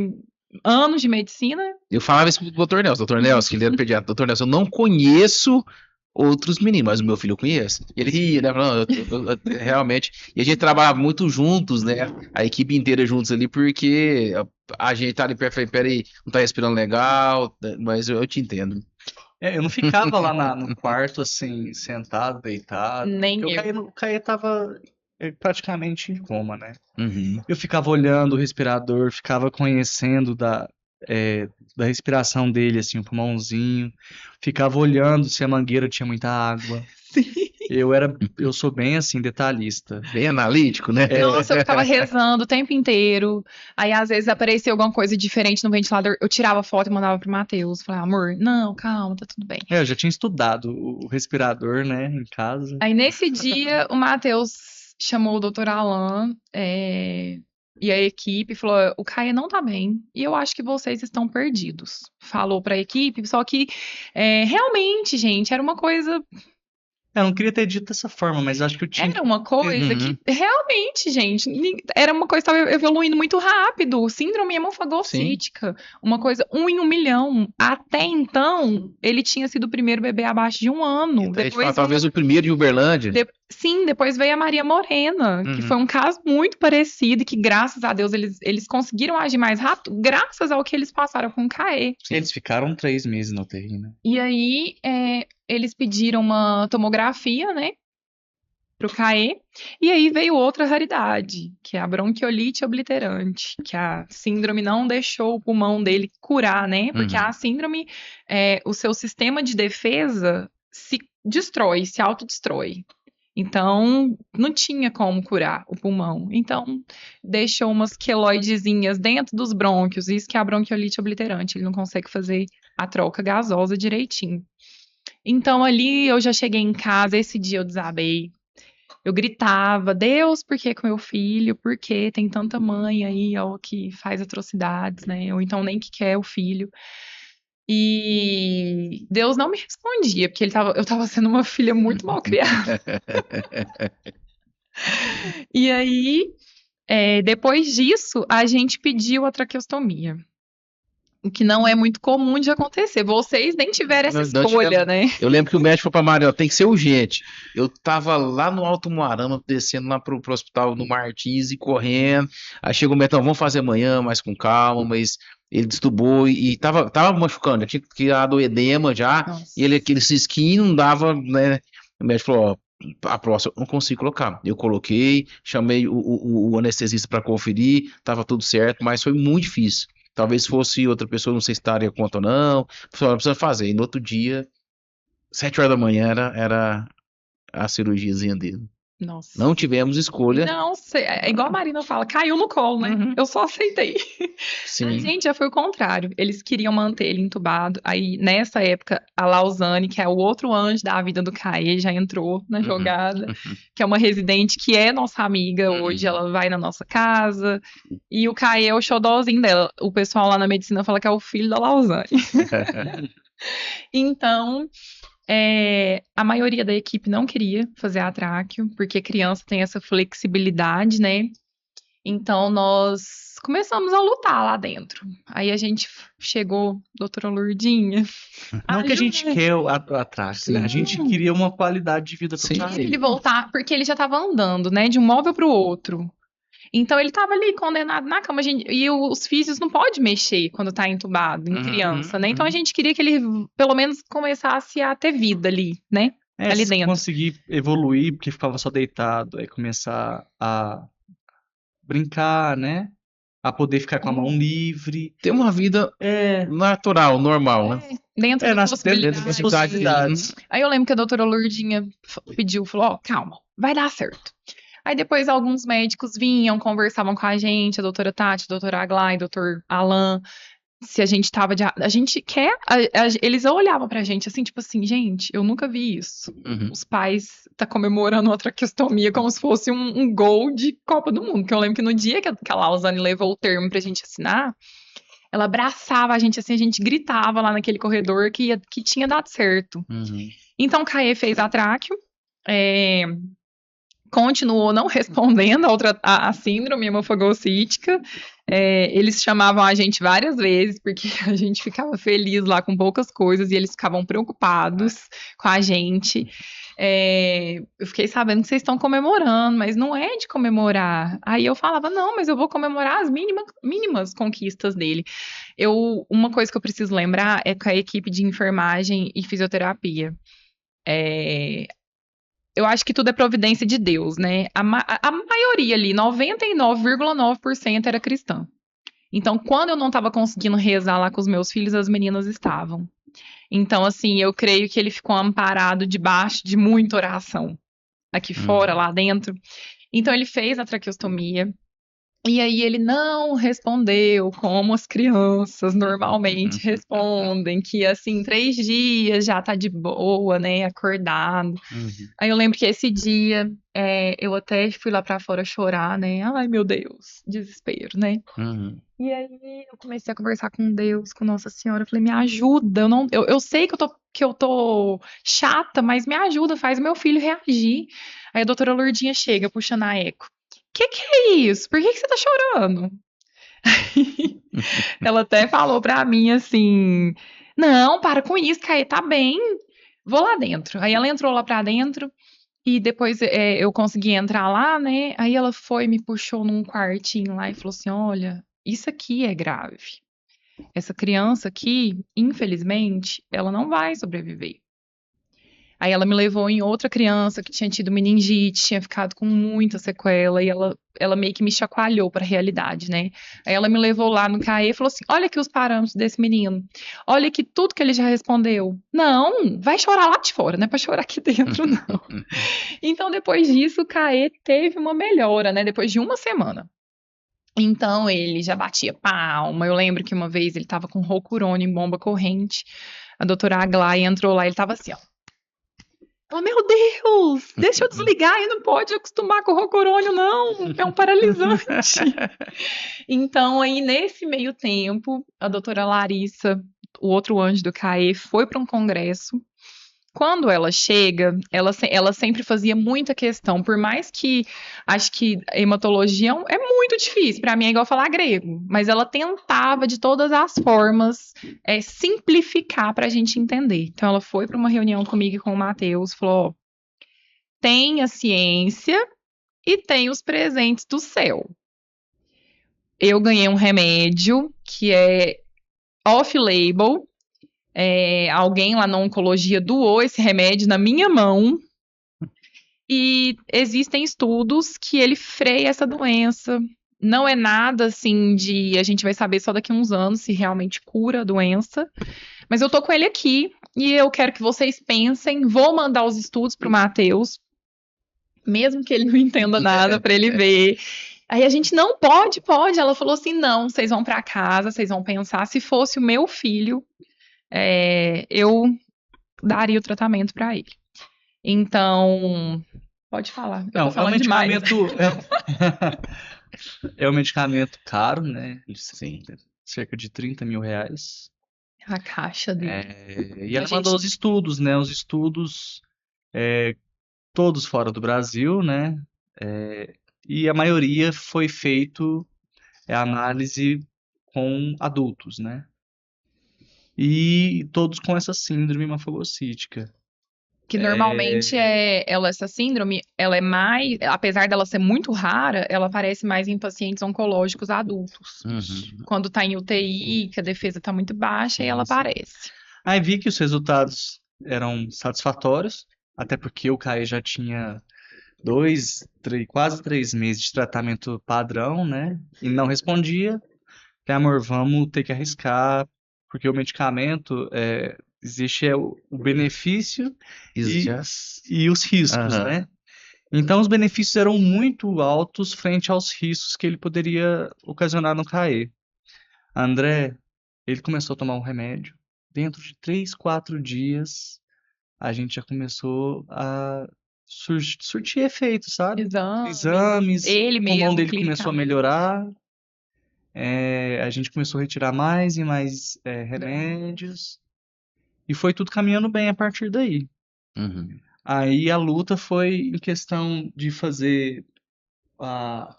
anos de medicina. Eu falava isso pro Dr. Nelson, que ele era pediatra. Dr. Nelson, eu não conheço outros meninos, mas o meu filho eu conheço. E ele ria, né? Falando, realmente. E a gente trabalhava muito juntos, né? A equipe inteira juntos ali, porque a gente tá ali perto, peraí, não tá respirando legal, mas eu te entendo. Eu não ficava lá no quarto, assim, sentado, deitado. Nem eu. O Caê tava praticamente em coma, né? Uhum. Eu ficava olhando o respirador, ficava conhecendo da respiração dele, assim, o pulmãozinho. Ficava olhando se a mangueira tinha muita água. Sim. Eu sou bem, assim, detalhista. Bem analítico, né? Nossa, eu ficava rezando o tempo inteiro. Aí, às vezes, aparecia alguma coisa diferente no ventilador. Eu tirava foto e mandava pro Matheus. Falava, amor, não, calma, tá tudo bem. Eu já tinha estudado o respirador, né, em casa. Aí, nesse dia, o Matheus chamou o Dr. Alan e a equipe falou, o Caê não tá bem e eu acho que vocês estão perdidos. Falou pra equipe, só que realmente, gente, era uma coisa... Eu não queria ter dito dessa forma, mas acho que eu tinha... Era uma coisa que, realmente, gente, era uma coisa que estava evoluindo muito rápido. Síndrome hemofagocítica. Sim. Uma coisa, 1 em 1 milhão. Até então, ele tinha sido o primeiro bebê abaixo de 1 ano. Depois talvez o primeiro de Uberlândia. Sim, depois veio a Maria Morena, que foi um caso muito parecido e que, graças a Deus, eles conseguiram agir mais rápido, graças ao que eles passaram com o CAE. Eles ficaram 3 meses na UTI, né? E aí, eles pediram uma tomografia, né, pro CAE, e aí veio outra raridade, que é a bronquiolite obliterante, que a síndrome não deixou o pulmão dele curar, né, porque a síndrome, o seu sistema de defesa se destrói, se autodestrói. Então, não tinha como curar o pulmão. Então, deixou umas queloidezinhas dentro dos brônquios, isso que é a bronquiolite obliterante, ele não consegue fazer a troca gasosa direitinho. Então, ali eu já cheguei em casa, esse dia eu desabei. Eu gritava, Deus, por que com meu filho? Por que tem tanta mãe aí, ó, que faz atrocidades, né? Ou então nem que quer o filho. E Deus não me respondia, porque eu tava sendo uma filha muito mal criada. E aí, depois disso, a gente pediu a traqueostomia. O que não é muito comum de acontecer. Vocês nem tiveram essa escolha, né? Eu lembro que o médico falou pra Maria, tem que ser urgente. Eu tava lá no Alto Moarama, descendo lá pro hospital no Martins e correndo. Aí chegou o médico, vamos fazer amanhã, mais com calma, mas ele destubou e tava machucando, já tinha criado o edema já. Nossa. E aquele cisquinho não dava, né? O médico falou, a próxima eu não consigo colocar. Eu coloquei, chamei o anestesista para conferir, tava tudo certo, mas foi muito difícil. Talvez fosse outra pessoa, não sei se estaria conta ou não. Só precisa fazer. E no outro dia, 7 horas da manhã, era a cirurgiazinha dele. Nossa. Não tivemos escolha. Não, é igual a Marina fala, caiu no colo, né? Uhum. Eu só aceitei. Sim. A gente já foi o contrário. Eles queriam manter ele entubado. Aí, nessa época, a Lausanne, que é o outro anjo da vida do Caê, já entrou na jogada. Que é uma residente que é nossa amiga hoje. Ela vai na nossa casa. E o Caê é o xodózinho dela. O pessoal lá na medicina fala que é o filho da Lausanne. Então... a maioria da equipe não queria fazer a tráqueo, porque criança tem essa flexibilidade, né? Então, nós começamos a lutar lá dentro. Aí a gente chegou, doutora Lourdinha. Não que a gente quer a tráqueo, né? A gente queria uma qualidade de vida Sim. pro Caê. Ele voltar, porque ele já estava andando, né? De um móvel para o outro. Então, ele estava ali condenado na cama. E os físios não podem mexer quando está entubado, em criança, né? Então, a gente queria que ele, pelo menos, começasse a ter vida ali, né? Ali dentro. Conseguir evoluir, porque ficava só deitado, aí começar a brincar, né? A poder ficar com a mão livre. Ter uma vida natural, normal, né? Dentro das das possibilidades. Aí eu lembro que a doutora Lourdinha falou, calma, vai dar certo. Aí depois alguns médicos vinham, conversavam com a gente, a doutora Tati, a doutora Aglai, o doutor Alan, se a gente tava a gente quer, eles olhavam pra gente assim, tipo assim, gente, eu nunca vi isso. Os pais tá comemorando uma traqueostomia como se fosse um gol de Copa do Mundo, que eu lembro que no dia que a Lausanne levou o termo pra gente assinar, ela abraçava a gente assim, a gente gritava lá naquele corredor que tinha dado certo. Então o Caê fez a tráqueo, continuou não respondendo a síndrome hemofagocítica. Eles chamavam a gente várias vezes, porque a gente ficava feliz lá com poucas coisas, e eles ficavam preocupados com a gente. Eu fiquei sabendo que vocês estão comemorando, mas não é de comemorar. Aí eu falava, não, mas eu vou comemorar as mínimas conquistas dele. Uma coisa que eu preciso lembrar é que a equipe de enfermagem e fisioterapia, eu acho que tudo é providência de Deus, né? A maioria ali, 99,9% era cristã. Então, quando eu não estava conseguindo rezar lá com os meus filhos, as meninas estavam. Então, assim, eu creio que ele ficou amparado debaixo de muita oração. Aqui fora, lá dentro. Então, ele fez a traqueostomia. E aí ele não respondeu como as crianças normalmente respondem, que assim, 3 dias já tá de boa, né, acordado. Aí eu lembro que esse dia eu até fui lá pra fora chorar, né, ai meu Deus, desespero, né. E aí eu comecei a conversar com Deus, com Nossa Senhora, eu falei, me ajuda, eu sei que eu tô chata, mas me ajuda, faz meu filho reagir. Aí a doutora Lourdinha chega puxando a eco. Que é isso? Por que você tá chorando? Ela até falou pra mim assim, não, para com isso, Caê, tá bem, vou lá dentro. Aí ela entrou lá pra dentro, e depois eu consegui entrar lá, né, aí ela me puxou num quartinho lá e falou assim, olha, isso aqui é grave. Essa criança aqui, infelizmente, ela não vai sobreviver. Aí ela me levou em outra criança que tinha tido meningite, tinha ficado com muita sequela, e ela meio que me chacoalhou para a realidade, né? Aí ela me levou lá no CAE e falou assim, olha aqui os parâmetros desse menino, olha aqui tudo que ele já respondeu. Não, vai chorar lá de fora, não é para chorar aqui dentro, não. Então, depois disso, o CAE teve uma melhora, né? Depois de uma semana. Então, ele já batia palma. Eu lembro que uma vez ele tava com roucurônio em bomba corrente, a doutora Aglai entrou lá e ele tava assim, ó. Oh, meu Deus, deixa eu desligar, e não pode acostumar com o roucurônio, não, é um paralisante. Então, aí, nesse meio tempo, a doutora Larissa, o outro anjo do CAE, foi para um congresso. Quando ela chega, ela sempre fazia muita questão, por mais que acho que hematologia é muito difícil, para mim é igual falar grego, mas ela tentava de todas as formas simplificar para a gente entender. Então ela foi para uma reunião comigo e com o Matheus, falou, ó, tem a ciência e tem os presentes do céu. Eu ganhei um remédio que é off-label, alguém lá na oncologia doou esse remédio na minha mão, e existem estudos que ele freia essa doença. Não é nada assim de a gente vai saber só daqui a uns anos se realmente cura a doença, mas eu tô com ele aqui e eu quero que vocês pensem, vou mandar os estudos pro Matheus mesmo que ele não entenda nada, pra ele ver. Aí a gente, não, pode. Ela falou assim, não, vocês vão pra casa, vocês vão pensar, se fosse o meu filho, eu daria o tratamento pra ele. Então, pode falar, eu tô Não, é um falando demais. medicamento. É um medicamento caro, né? Sim. Cerca de 30 mil reais. A caixa dele. E ela mandou os estudos, né? Os estudos todos fora do Brasil, né? E a maioria foi feito análise com adultos, né? E todos com essa síndrome hemafagocítica. Que normalmente essa síndrome, ela é mais, apesar dela ser muito rara, ela aparece mais em pacientes oncológicos adultos. Uhum. Quando tá em UTI, que a defesa tá muito baixa, e ela aparece. Aí vi que os resultados eram satisfatórios, até porque o Caê já tinha quase 3 meses de tratamento padrão, né? E não respondia. Falei, amor, vamos ter que arriscar, porque o medicamento existe o benefício e os riscos, Aham. né? Então os benefícios eram muito altos frente aos riscos que ele poderia ocasionar no Caê. André, ele começou a tomar um remédio. Dentro de 3, 4 dias, a gente já começou a surtir efeito, sabe? Exames, Ele o pulmão mesmo, dele começou a melhorar. A gente começou a retirar mais e mais remédios. E foi tudo caminhando bem a partir daí. Uhum. Aí a luta foi em questão de fazer a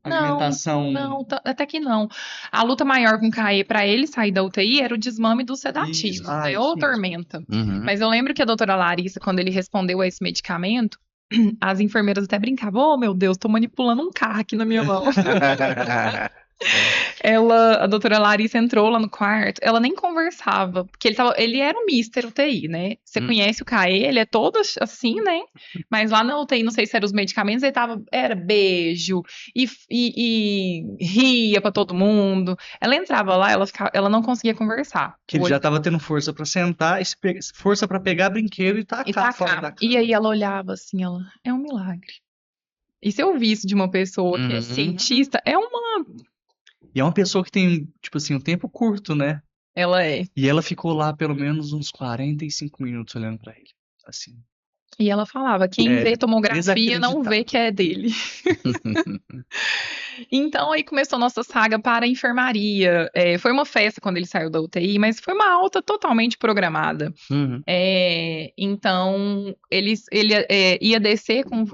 alimentação. Não, até que não. A luta maior com o Caê pra ele sair da UTI era o desmame dos sedativos, Isso. Ah, né? isso Ou mesmo. tormenta. Uhum. Mas eu lembro que a doutora Larissa, quando ele respondeu a esse medicamento, as enfermeiras até brincavam, oh meu Deus, tô manipulando um carro aqui na minha mão. A doutora Larissa entrou lá no quarto, ela nem conversava, porque ele era um mister UTI, né? Você conhece o Caê, ele é todo assim, né? Mas lá na UTI, não sei se eram os medicamentos, era beijo, e ria pra todo mundo. Ela entrava lá, ela não conseguia conversar. Que ele já tava tendo força pra sentar, força pra pegar brinquedo e tacar fora da cama. E aí ela olhava assim, é um milagre. E se eu vi isso de uma pessoa que é cientista, E é uma pessoa que tem, tipo assim, um tempo curto, né? Ela é. E ela ficou lá pelo menos uns 45 minutos olhando pra ele. Assim. E ela falava, quem vê tomografia não vê que é dele. Então aí começou a nossa saga para a enfermaria. Foi uma festa quando ele saiu da UTI, mas foi uma alta totalmente programada. Uhum. Então ele ia descer com...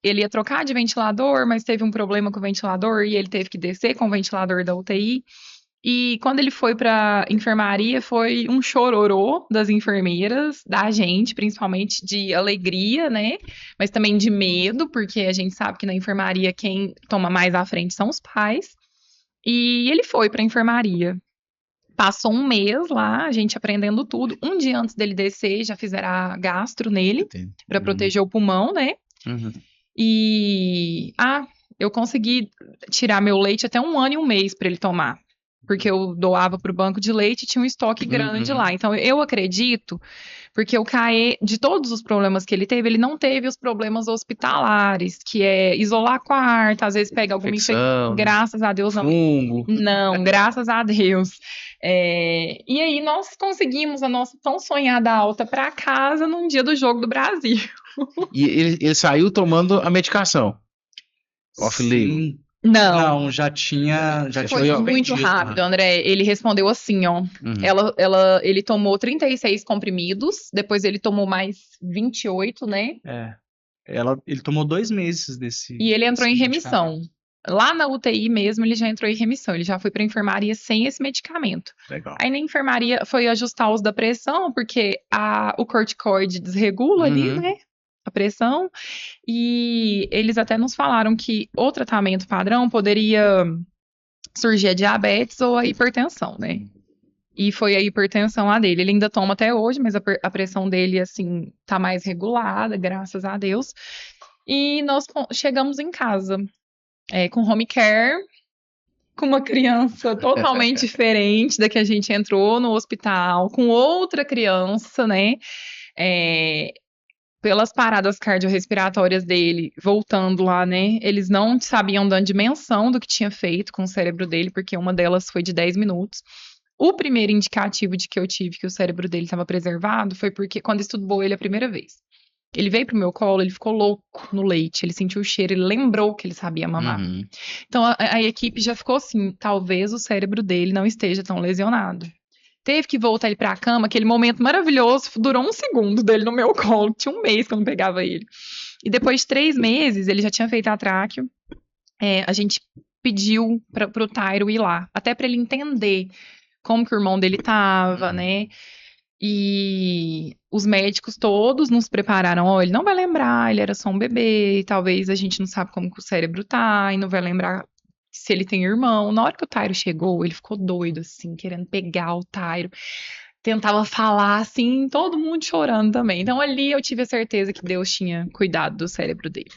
Ele ia trocar de ventilador, mas teve um problema com o ventilador e ele teve que descer com o ventilador da UTI. E quando ele foi pra enfermaria, foi um chororô das enfermeiras, da gente, principalmente de alegria, né? Mas também de medo, porque a gente sabe que na enfermaria quem toma mais à frente são os pais. E ele foi pra enfermaria. Passou um mês lá, a gente aprendendo tudo. Um dia antes dele descer, já fizeram a gastro nele, pra proteger o pulmão, né? Uhum. E eu consegui tirar meu leite até 1 ano e 1 mês para ele tomar. Porque eu doava para o banco de leite e tinha um estoque grande lá. Então eu acredito, porque o Caê, de todos os problemas que ele teve, ele não teve os problemas hospitalares, que é isolar quarto, às vezes pega alguma infecção. Graças a Deus, não. Fungo. Não, graças a Deus. E aí nós conseguimos a nossa tão sonhada alta para casa num dia do Jogo do Brasil. E ele saiu tomando a medicação? Off-label? Não, já tinha. Foi muito rápido, André. Ele respondeu assim, ó. Ele tomou 36 comprimidos, depois ele tomou mais 28, né? Ele tomou 2 meses desse. E ele entrou em remissão. Lá na UTI mesmo, ele já entrou em remissão. Ele já foi pra enfermaria sem esse medicamento. Legal. Aí na enfermaria foi ajustar os da pressão, porque o corticoide desregula ali, né? A pressão, e eles até nos falaram que o tratamento padrão poderia surgir a diabetes ou a hipertensão, né? E foi a hipertensão a dele. Ele ainda toma até hoje, mas a pressão dele, assim, tá mais regulada, graças a Deus. E nós chegamos em casa, com home care, com uma criança totalmente diferente da que a gente entrou no hospital, com outra criança, né? pelas paradas cardiorrespiratórias dele, voltando lá, né? Eles não sabiam dar dimensão do que tinha feito com o cérebro dele, porque uma delas foi de 10 minutos. O primeiro indicativo de que eu tive que o cérebro dele estava preservado foi porque quando estudou ele a primeira vez. Ele veio pro meu colo, ele ficou louco no leite, ele sentiu o cheiro, ele lembrou que ele sabia mamar. Uhum. Então a equipe já ficou assim, talvez o cérebro dele não esteja tão lesionado. Teve que voltar ele pra cama, aquele momento maravilhoso, durou 1 segundo dele no meu colo, tinha 1 mês que eu não pegava ele. E depois de 3 meses, ele já tinha feito a tráqueo, a gente pediu pro Tairo ir lá, até pra ele entender como que o irmão dele tava, né? E os médicos todos nos prepararam, ó, ele não vai lembrar, ele era só um bebê, e talvez a gente não sabe como que o cérebro tá, e não vai lembrar se ele tem irmão. Na hora que o Tairo chegou, ele ficou doido, assim, querendo pegar o Tairo. Tentava falar, assim, todo mundo chorando também. Então ali eu tive a certeza que Deus tinha cuidado do cérebro dele.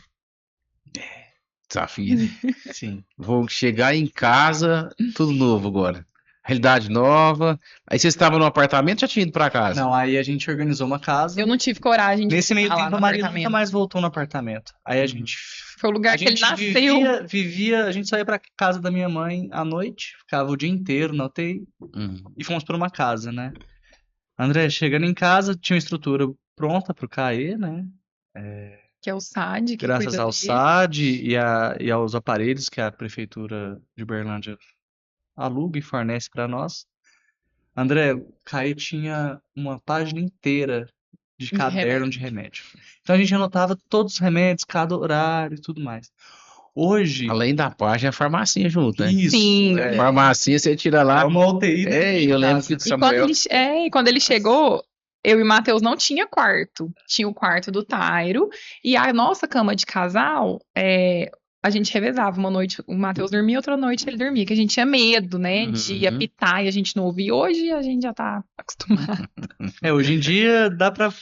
Desafio, né? Sim. Vou chegar em casa, tudo novo agora. Realidade nova. Aí vocês estavam no apartamento, já tinha ido pra casa? Não, aí a gente organizou uma casa. Eu não tive coragem de Nesse meio ficar lá tempo, no a Maria apartamento. nunca mais voltou no apartamento. Aí a gente Foi o lugar A que ele gente nasceu. vivia, a gente saía pra casa da minha mãe à noite, ficava o dia inteiro na UTI e fomos pra uma casa, né? André, chegando em casa, tinha uma estrutura pronta pro CAE, né? Que é o SAD, que Graças cuida ao dele. SAD e aos aparelhos que a Prefeitura de Uberlândia aluga e fornece pra nós. André, o CAE tinha uma página inteira de De caderno de remédio. Então a gente anotava todos os remédios, cada horário e tudo mais. Hoje, Além da página, a farmacinha junto, né? isso, Sim. é, Farmacinha, você tira lá. é uma UTI dentro É, de eu lembro casa. que o E quando Samuel. ele, quando ele chegou, eu e o Matheus não tinha quarto. Tinha o quarto do Tairo. E a nossa cama de casal, a gente revezava. Uma noite o Matheus dormia, outra noite ele dormia. Que a gente tinha medo, né? De Uhum. apitar e a gente não ouvia. Hoje a gente já tá acostumado. Hoje em dia dá pra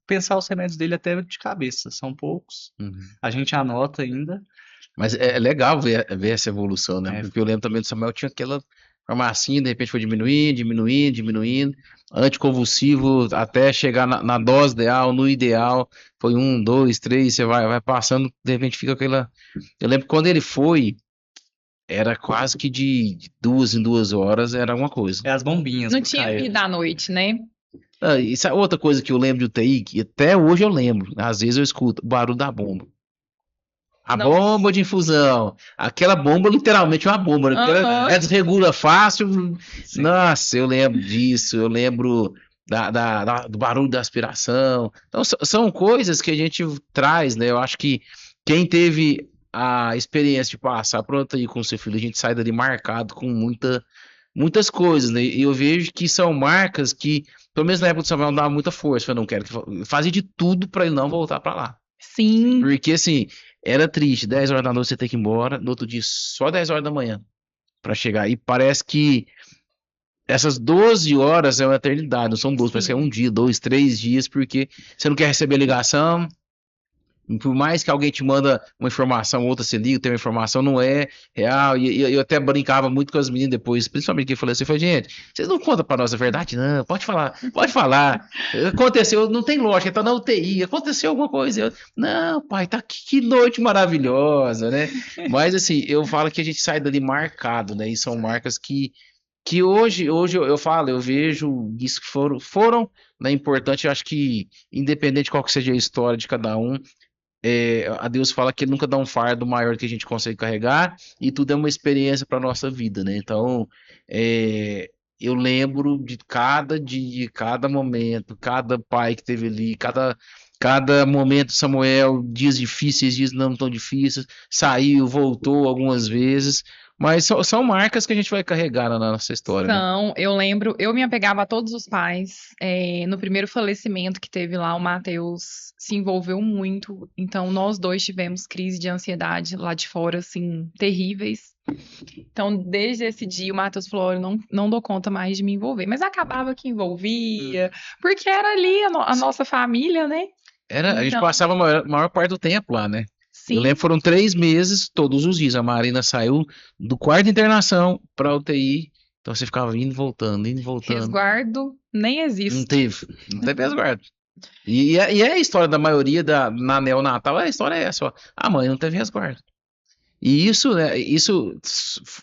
pensar os remédios dele até de cabeça, são poucos. Uhum. A gente anota ainda. Mas é legal ver essa evolução, né? É. Porque eu lembro também do Samuel, tinha aquela farmacinha, de repente foi diminuindo. Anticonvulsivo até chegar na dose ideal, no ideal. Foi 1, 2, 3, você vai passando, de repente fica aquela. Eu lembro que quando ele foi, era quase que de 2 em 2 horas, era alguma coisa. É as bombinhas Não pro tinha CAE. vida à noite, né? Ah, isso é outra coisa que eu lembro de UTI, que até hoje eu lembro. Às vezes eu escuto o barulho da bomba. A Não. bomba de infusão. Aquela bomba, literalmente, é uma bomba. Né? Aham. Ela desregula fácil. Sim. Nossa, eu lembro disso. Eu lembro do barulho da aspiração. Então, são coisas que a gente traz, né? Eu acho que quem teve a experiência de passar pronto aí com o seu filho, a gente sai dali marcado com muitas coisas, né? E eu vejo que são marcas que, pelo menos na época do Samuel, não dava muita força. Eu não quero que fazia de tudo para ele não voltar para lá. Sim. Porque assim, era triste, 10 horas da noite você ter que ir embora, no outro dia só 10 horas da manhã para chegar. E parece que essas 12 horas é uma eternidade, não são 12, parece que é 1 dia, 2, 3 dias, porque você não quer receber ligação. Por mais que alguém te manda uma informação, outra você liga, tem uma informação, não é real. E eu até brincava muito com as meninas depois, principalmente que falei assim, gente, vocês não contam pra nós a verdade? Não, pode falar. Aconteceu, não tem lógica, tá na UTI, aconteceu alguma coisa. Não, pai, tá que noite maravilhosa, né? Mas assim, eu falo que a gente sai dali marcado, né? E são marcas que hoje eu falo, eu vejo isso que foram, né, importante. Eu acho que independente de qual que seja a história de cada um, a Deus fala que ele nunca dá um fardo maior que a gente consegue carregar, e tudo é uma experiência para nossa vida, né? Então, eu lembro de cada momento, cada pai que teve ali, cada momento, Samuel, dias difíceis, dias não tão difíceis, saiu, voltou algumas vezes, mas são marcas que a gente vai carregar na nossa história, né? Eu lembro, eu me apegava a todos os pais. No primeiro falecimento que teve lá, o Matheus se envolveu muito. Então, nós dois tivemos crise de ansiedade lá de fora, assim, terríveis. Então, desde esse dia, o Matheus falou: eu não dou conta mais de me envolver. Mas acabava que envolvia, porque era ali a nossa família, né? A gente Então, passava a maior parte do tempo lá, né? sim. Eu lembro que foram 3 meses, todos os dias. A Marina saiu do quarto de internação pra UTI. Então você ficava indo e voltando. Resguardo nem existe. Não teve resguardo. E é a história da maioria na neonatal, a história é essa, ó. A mãe não teve resguardo. E isso, né,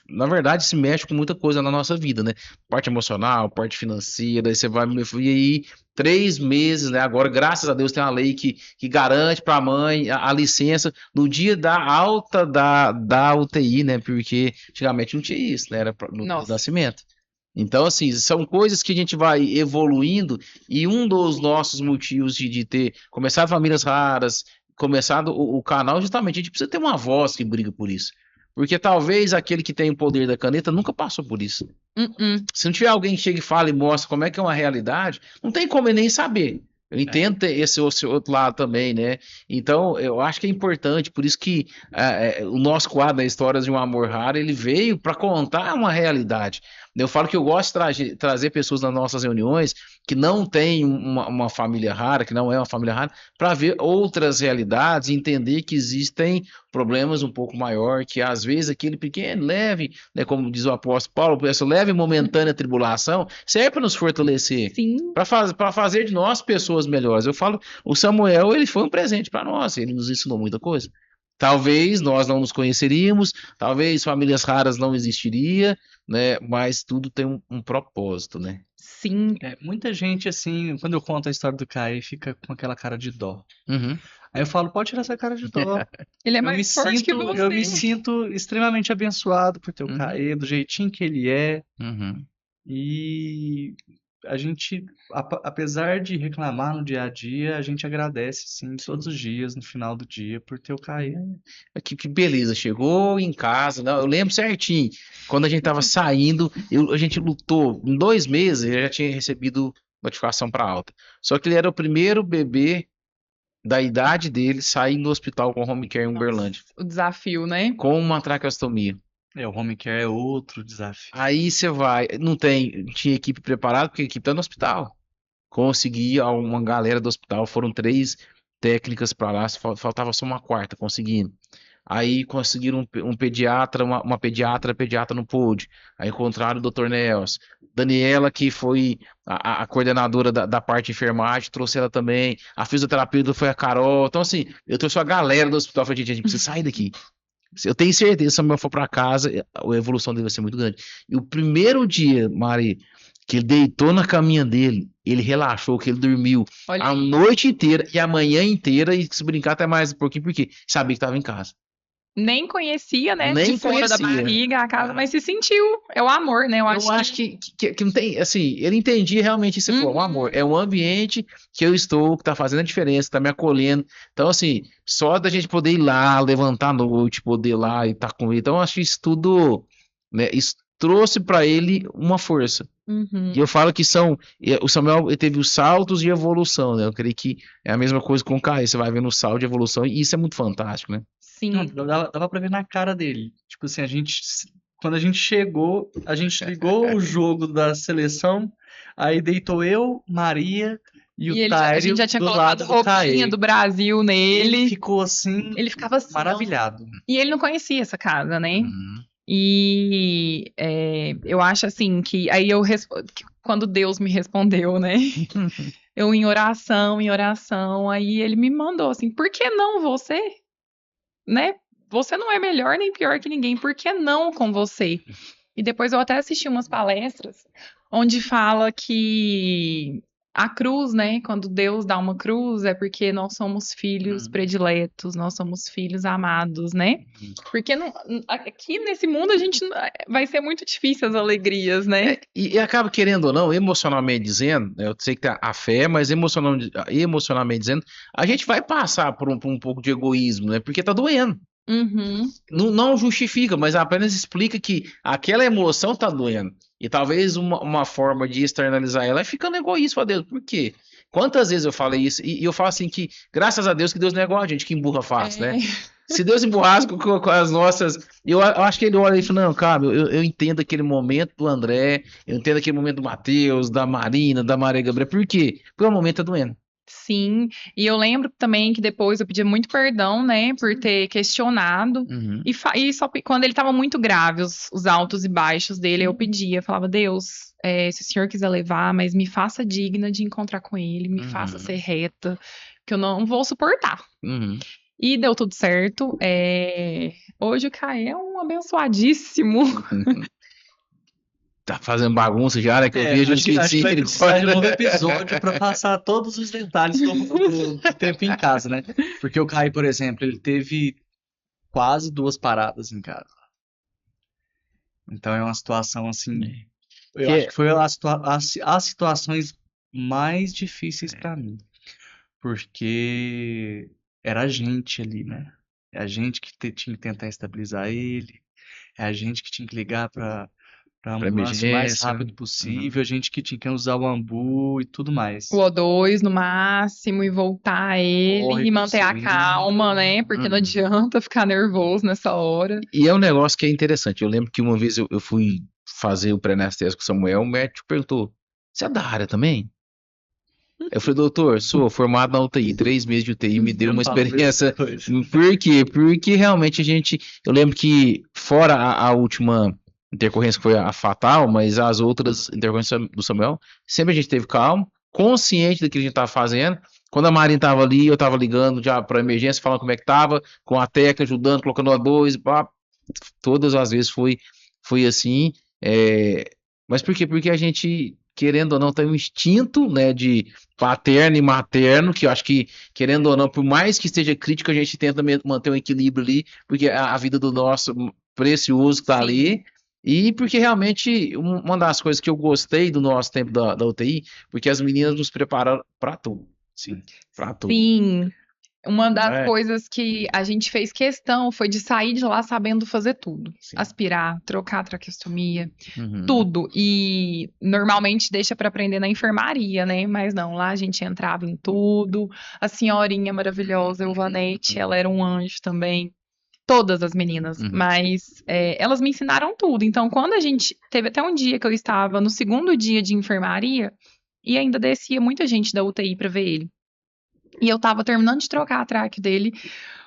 na verdade, se mexe com muita coisa na nossa vida, né? Parte emocional, parte financeira, aí você vai e aí 3 meses, né? Agora, graças a Deus, tem uma lei que garante para a mãe a licença no dia da alta da UTI, né? Porque antigamente não tinha isso, né? Era no Nossa. nascimento. Então, assim, são coisas que a gente vai evoluindo, e um dos nossos motivos de ter começado Famílias Raras, começado o canal, justamente, a gente precisa ter uma voz que briga por isso. Porque talvez aquele que tem o poder da caneta nunca passou por isso. Se não tiver alguém que chega e fala e mostra como é que é uma realidade, não tem como ele nem saber. Eu entendo ter esse outro lado também, né? Então, eu acho que é importante, por isso que o nosso quadro, Histórias de um Amor Raro, ele veio para contar uma realidade. Eu falo que eu gosto de trazer pessoas nas nossas reuniões que não têm uma família rara, que não é uma família rara, para ver outras realidades e entender que existem problemas um pouco maior, que às vezes aquele pequeno, leve, né, como diz o apóstolo Paulo, essa leve e momentânea tribulação serve para nos fortalecer, Sim. para fazer de nós pessoas melhores. Eu falo, o Samuel, ele foi um presente para nós, ele nos ensinou muita coisa. Talvez nós não nos conheceríamos, talvez Famílias Raras não existiria, né? Mas tudo tem um propósito, né? Sim. Muita gente, assim, quando eu conto a história do Caê, fica com aquela cara de dó. Uhum. Aí eu falo, pode tirar essa cara de dó. Ele é mais forte que você. Eu me sinto extremamente abençoado por ter o Caê, do jeitinho que ele é. Uhum. E a gente, apesar de reclamar no dia a dia, a gente agradece, sim, todos os dias, no final do dia, por ter o Caê. Que beleza, chegou em casa, né? Eu lembro certinho, quando a gente tava saindo, a gente lutou, em 2 meses eu já tinha recebido notificação para alta. Só que ele era o primeiro bebê da idade dele sair do hospital com home care em Uberlândia, O desafio, né? com uma traqueostomia. O home care é outro desafio. Aí você vai, não tinha equipe preparada, porque a equipe tá no hospital. Consegui uma galera do hospital, foram 3 técnicas para lá, faltava só uma quarta, conseguindo. Aí conseguiram um pediatra, uma pediatra não pôde. Aí encontraram o Dr. Nelson. Daniela, que foi a coordenadora da parte de enfermagem, trouxe ela também. A fisioterapeuta foi a Carol. Então, assim, eu trouxe a galera do hospital. Falei, gente, a gente precisa sair daqui. Eu tenho certeza, se o Samuel for para casa, a evolução dele vai ser muito grande. E o primeiro dia, Mari, que ele deitou na caminha dele, ele relaxou, que ele dormiu a noite inteira e a manhã inteira, e se brincar até mais um pouquinho, porque sabia que estava em casa. Nem conhecia, né? Nem de fora da conhecia. barriga, a casa, mas se sentiu. É o amor, né? Eu acho que não tem, assim, ele entendia realmente isso, o amor. É um ambiente que eu estou, que tá fazendo a diferença, tá me acolhendo. Então, assim, só da gente poder ir lá, levantar à noite, poder ir lá e estar com ele. Então, eu acho que isso tudo, né, isso trouxe para ele uma força. E eu falo que o Samuel teve os saltos de evolução, né? Eu creio que é a mesma coisa com o Caio, você vai vendo o salto de evolução, e isso é muito fantástico, né? Sim. Não, dava pra ver na cara dele. Tipo assim, quando a gente chegou, a gente ligou o jogo da seleção, aí deitou eu, Maria e o Tário a gente já tinha colocado roupinha do Brasil nele. Ele ficou assim, ele ficava assim, maravilhado. E ele não conhecia essa casa, né? E eu acho assim que aí quando Deus me respondeu, né? Eu em oração, aí ele me mandou assim, por que não você? Né? Você não é melhor nem pior que ninguém, por que não com você? E depois eu até assisti umas palestras onde fala que a cruz, né? Quando Deus dá uma cruz, é porque nós somos filhos prediletos, nós somos filhos amados, né? Porque aqui nesse mundo a gente vai ser muito difícil as alegrias, né? E acaba, querendo ou não, emocionalmente dizendo, eu sei que tem a fé, mas emocionalmente dizendo, a gente vai passar por um pouco de egoísmo, né? Porque tá doendo. Não justifica, mas apenas explica que aquela emoção tá doendo. E talvez uma forma de externalizar ela é ficando egoísta para Deus. Por quê? Quantas vezes eu falei isso? E eu falo assim que, graças a Deus, que Deus não é igual a gente que emburra fácil, né? Se Deus emburrasse com as nossas... Eu acho que ele olha e fala, não, cara, eu entendo aquele momento do André, eu entendo aquele momento do Matheus, da Marina, da Maria Gabriela. Por quê? Porque o momento tá doendo. Sim, e eu lembro também que depois eu pedia muito perdão, né, por ter questionado. Uhum. E só quando ele estava muito grave, os altos e baixos dele, eu pedia, falava, Deus, se o senhor quiser levar, mas me faça digna de encontrar com ele, me faça ser reta, que eu não vou suportar. Uhum. E deu tudo certo. Hoje o Caê é um abençoadíssimo. Tá fazendo bagunça já, né? Que eu vejo acho que vai ele precisar de um novo episódio para passar todos os detalhes do tempo em casa, né? Porque o Caio, por exemplo, ele teve quase 2 paradas em casa. Então é uma situação assim. Eu Que- acho que foi as situações mais difíceis para mim. Porque era a gente ali, né? É a gente que tinha que tentar estabilizar ele. É a gente que tinha que ligar para ambulância o mais emergência. rápido possível. A gente que tinha que usar o ambu e tudo mais. O O2 no máximo e voltar ele Corre e por manter a cima. calma, né? Porque não adianta ficar nervoso nessa hora. E é um negócio que é interessante. Eu lembro que uma vez eu fui fazer o pré-anestésico com o Samuel, o médico perguntou: você é da área também? Eu falei, doutor, sou formado na UTI, 3 meses de UTI, me deu uma experiência. Por quê? Porque realmente eu lembro que, fora a última intercorrência que foi a fatal, mas as outras intercorrências do Samuel, sempre a gente teve calma, consciente do que a gente estava fazendo. Quando a Marina estava ali, eu estava ligando já para emergência, falando como é que estava, com a técnica, ajudando, colocando o O2, pá, todas as vezes foi assim. Mas por quê? Porque a gente, querendo ou não, tem um instinto, né, de paterno e materno, que eu acho que, querendo ou não, por mais que esteja crítico, a gente tenta manter um equilíbrio ali, porque a vida do nosso precioso que tá Sim. ali, e porque realmente uma das coisas que eu gostei do nosso tempo da UTI, porque as meninas nos prepararam para tudo. Sim, para tudo. Sim. Uma das É. coisas que a gente fez questão foi de sair de lá sabendo fazer tudo. Sim. Aspirar, trocar a traqueostomia, Uhum. tudo. E normalmente deixa para aprender na enfermaria, né? Mas não, lá a gente entrava em tudo. A senhorinha maravilhosa, Ilvanete, ela era um anjo também. Todas as meninas, Uhum. mas elas me ensinaram tudo. Então, quando a gente. Teve até um dia que eu estava no segundo dia de enfermaria e ainda descia muita gente da UTI para ver ele. E eu tava terminando de trocar a traque dele.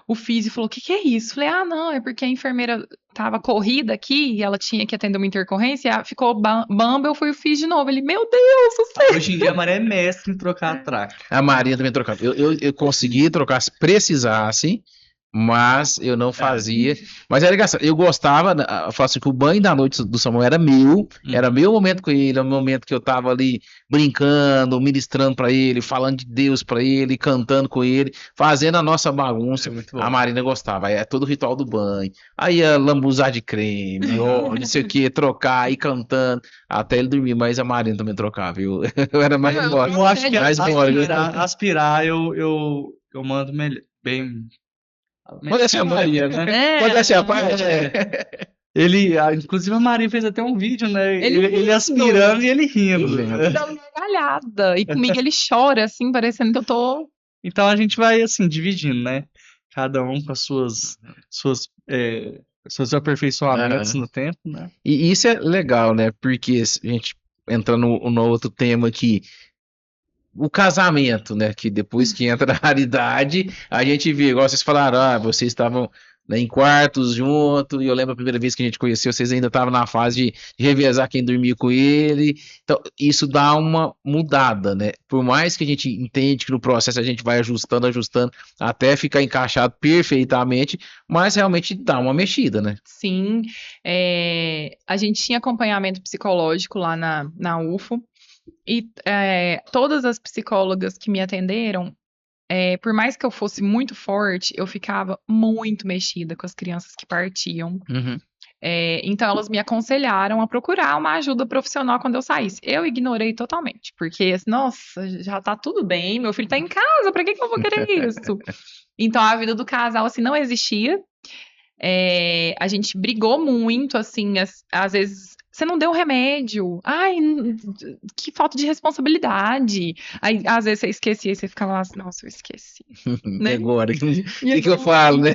O físio falou: o que é isso? Falei: ah, não, é porque a enfermeira tava corrida aqui e ela tinha que atender uma intercorrência. Ficou bamba, eu fui o físio de novo. Ele: meu Deus, você. Hoje em dia a Maria é mestre em trocar a traca. A Maria também trocava. Eu consegui trocar se precisasse, mas eu não fazia. Mas era engraçado. Eu gostava, eu falo assim, que o banho da noite do Samuel era meu momento com ele, era o momento que eu tava ali brincando, ministrando pra ele, falando de Deus pra ele, cantando com ele, fazendo a nossa bagunça. É muito bom. A Marina gostava. Aí é todo o ritual do banho. Aí ia lambuzar de creme, ó, não sei o que, trocar, ir cantando, até ele dormir. Mas a Marina também trocava, viu? Eu era mais Eu mole. Eu acho que Mais mole. aspirar eu mando bem. Modéstia à parte. Maria, né? Modéstia à parte. Inclusive a Maria fez até um vídeo, né? Ele Ele aspirando e ele rindo. dá uma gargalhada. E comigo ele chora, assim, parecendo que eu tô. Então a gente vai assim dividindo, né? Cada um com as seus aperfeiçoamentos no tempo, né? E isso é legal, né? Porque a gente entra no outro tema aqui. O casamento, né? Que depois que entra a raridade, a gente vê, igual vocês falaram, vocês estavam, né, em quartos junto, e eu lembro a primeira vez que a gente conheceu, vocês ainda estavam na fase de revezar quem dormia com ele. Então, isso dá uma mudada, né? Por mais que a gente entende que no processo a gente vai ajustando, até ficar encaixado perfeitamente, mas realmente dá uma mexida, né? Sim. A gente tinha acompanhamento psicológico lá na UFO. E todas as psicólogas que me atenderam, por mais que eu fosse muito forte, eu ficava muito mexida com as crianças que partiam. Uhum. Então elas me aconselharam a procurar uma ajuda profissional quando eu saísse. Eu ignorei totalmente, porque, nossa, já tá tudo bem, meu filho tá em casa, pra que eu vou querer isso? Então a vida do casal, assim, não existia. A gente brigou muito, assim, às vezes, você não deu remédio. Ai, que falta de responsabilidade. Aí, às vezes, você esquecia e você ficava lá assim, nossa, eu esqueci. E agora? O E que eu falo, né?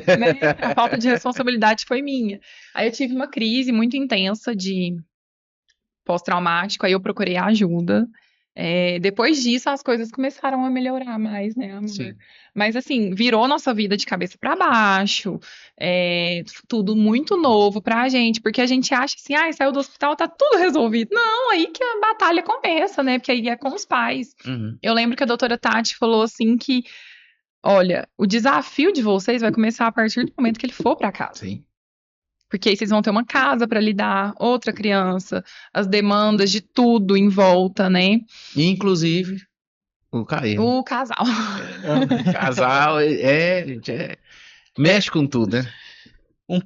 A falta de responsabilidade foi minha. Aí eu tive uma crise muito intensa de pós-traumático, aí eu procurei ajuda. Depois disso, as coisas começaram a melhorar mais, né, amor? Sim. Mas, assim, virou nossa vida de cabeça pra baixo, tudo muito novo pra gente, porque a gente acha assim, saiu do hospital, tá tudo resolvido. Não, aí que a batalha começa, né? Porque aí é com os pais. Uhum. Eu lembro que a doutora Tati falou assim que, olha, o desafio de vocês vai começar a partir do momento que ele for pra casa. Sim. Porque aí vocês vão ter uma casa pra lidar, outra criança, as demandas de tudo em volta, né? Inclusive, o Caê. O casal. Casal gente, mexe com tudo, né?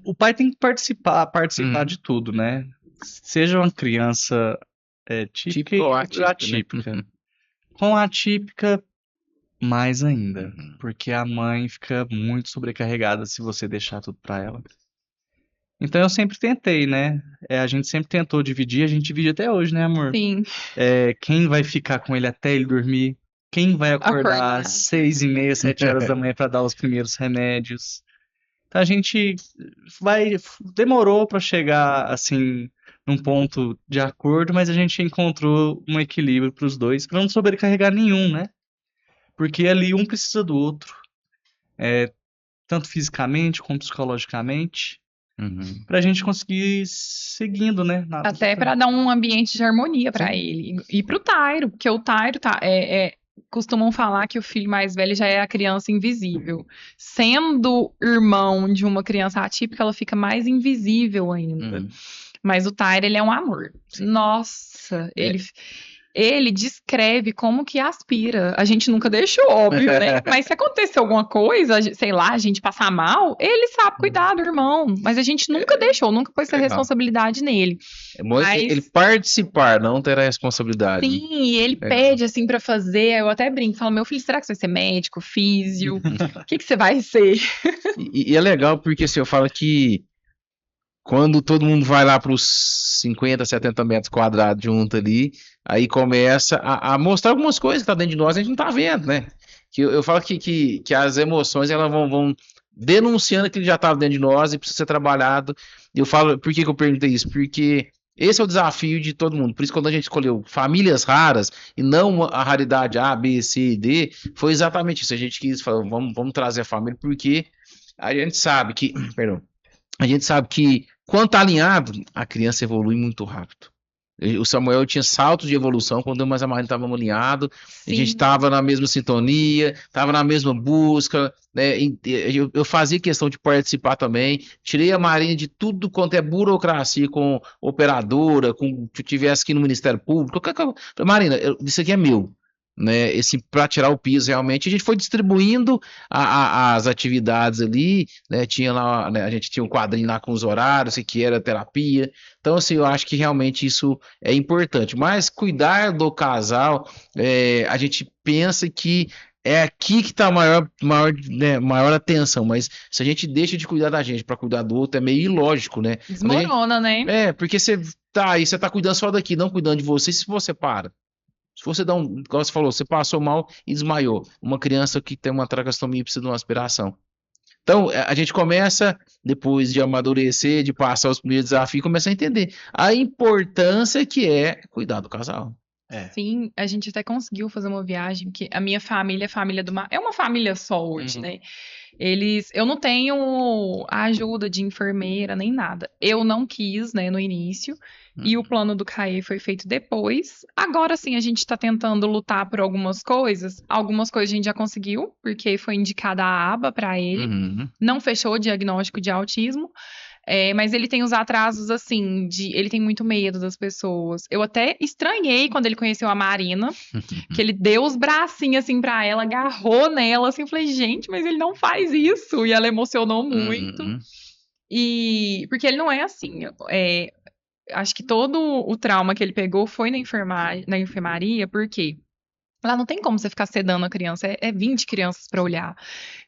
O pai tem que participar Uhum. de tudo, né? Seja uma criança típica Típica ou e atípica, né? atípica. Uhum. Com a atípica, mais ainda. Uhum. Porque a mãe fica muito sobrecarregada se você deixar tudo pra ela. Então eu sempre tentei, né? A gente sempre tentou dividir, a gente divide até hoje, né, amor? Sim, Quem vai ficar com ele até ele dormir? Quem vai acordar às 6h30, 7 horas da manhã pra dar os primeiros remédios? Então a gente demorou pra chegar assim num ponto de acordo, mas a gente encontrou um equilíbrio pros dois, pra não sobrecarregar nenhum, né? Porque ali um precisa do outro, tanto fisicamente como psicologicamente, Uhum. pra gente conseguir ir seguindo, né? até pra dar um ambiente de harmonia pra Sim. ele. E pro Tairo, porque o Tairo costumam falar que o filho mais velho já é a criança invisível. Sendo irmão de uma criança atípica, ela fica mais invisível ainda. Uhum. Mas o Tyler, ele é um amor. Nossa, ele descreve como que aspira. A gente nunca deixou, óbvio, né? Mas se acontecer alguma coisa, sei lá, a gente passar mal, ele sabe cuidar do irmão. Mas a gente nunca deixou, nunca pôs essa Legal. responsabilidade nele. É bom Mas- ele participar, não ter a responsabilidade. Sim, e ele Legal. pede assim pra fazer. Eu até brinco, falo, meu filho, será que você vai ser médico, físio? O que você vai ser? E é legal porque assim, eu falo que quando todo mundo vai lá para os 50, 70 metros quadrados junto ali, aí começa a mostrar algumas coisas que tá dentro de nós, a gente não tá vendo, né? Que eu falo que as emoções elas vão denunciando que ele já estava dentro de nós e precisa ser trabalhado. E eu falo, por que eu perguntei isso? Porque esse é o desafio de todo mundo. Por isso, quando a gente escolheu famílias raras e não a raridade A, B, C e D, foi exatamente isso. A gente quis falar, vamos trazer a família, porque a gente sabe que, perdão, a gente sabe que quando tá alinhado, a criança evolui muito rápido. O Samuel tinha saltos de evolução quando eu mais a Marina estávamos alinhados, a gente estava na mesma sintonia, estava na mesma busca, né? Eu fazia questão de participar também, tirei a Marina de tudo quanto é burocracia com operadora, com se tivesse aqui no Ministério Público, Marina, isso aqui é meu. Né, para tirar o piso realmente, a gente foi distribuindo as atividades ali, né, tinha lá, né, a gente tinha um quadrinho lá com os horários, que era terapia, então assim, eu acho que realmente isso é importante, mas cuidar do casal, a gente pensa que é aqui que está a maior atenção, mas se a gente deixa de cuidar da gente para cuidar do outro, é meio ilógico, né? Desmorona, né? Porque você tá cuidando só daqui, não cuidando de você, se você para. Se você dá como você falou, você passou mal e desmaiou. Uma criança que tem uma tracostomia precisa de uma aspiração. Então, a gente começa, depois de amadurecer, de passar os primeiros desafios, começa a entender a importância que é cuidar do casal. Sim, a gente até conseguiu fazer uma viagem, porque a minha família é a família do mar. É uma família só hoje, né? Eu não tenho a ajuda de enfermeira nem nada. Eu não quis, né, no início. E o plano do CAE foi feito depois. Agora sim, a gente está tentando lutar por algumas coisas. Algumas coisas a gente já conseguiu, porque foi indicada a aba para ele. Não fechou o diagnóstico de autismo. Mas ele tem os atrasos, assim, ele tem muito medo das pessoas. Eu até estranhei quando ele conheceu a Marina, que ele deu os bracinhos, assim, pra ela, agarrou nela, assim, eu falei, gente, mas ele não faz isso. E ela emocionou muito. Porque ele não é assim. Acho que todo o trauma que ele pegou foi na enfermaria, porque lá não tem como você ficar sedando a criança, é 20 crianças para olhar.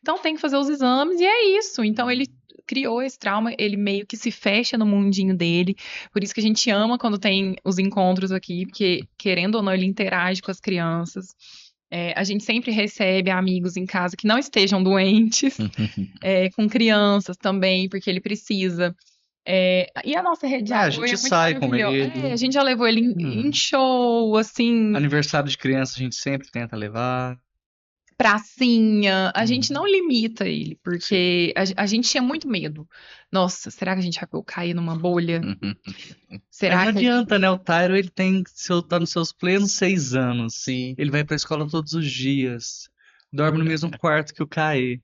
Então tem que fazer os exames e é isso. Então ele criou esse trauma, ele meio que se fecha no mundinho dele. Por isso que a gente ama quando tem os encontros aqui, porque querendo ou não ele interage com as crianças. A gente sempre recebe amigos em casa que não estejam doentes, com crianças também, porque ele precisa E a nossa rede de A apoio gente é muito sai com maravilhosa. ele. A gente já levou ele em show, assim, Aniversário de criança a gente sempre tenta levar. pracinha. A gente Uhum. não limita ele, porque a gente tinha muito medo. Nossa, será que a gente vai cair numa bolha? Mas Será não que adianta, né? O Tyro, ele tá nos seus plenos 6 anos. Sim. Ele vai pra escola todos os dias. Dorme no mesmo quarto que o Caê.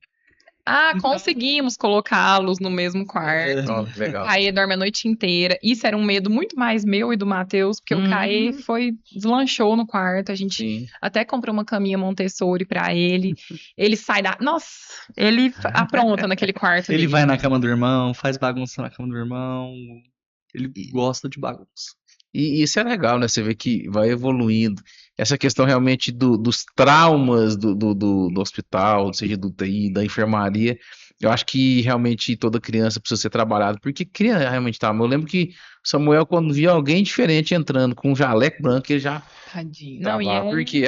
Então, conseguimos colocá-los no mesmo quarto? Ó, O legal. Caê dorme a noite inteira. Isso era um medo muito mais meu e do Matheus, porque o Caê deslanchou no quarto. A gente Sim. até comprou uma caminha Montessori pra ele. Ele sai da. Nossa, ele apronta naquele quarto ele dele. vai na cama do irmão, faz bagunça na cama do irmão. Ele gosta de bagunça. E isso é legal, né? Você vê que vai evoluindo. Essa questão realmente dos traumas do hospital, seja do TI, da enfermaria, eu acho que realmente toda criança precisa ser trabalhada, porque criança realmente tá. Eu lembro que o Samuel, quando via alguém diferente entrando com um jaleco branco, ele já Tadinho. Não, travava, porque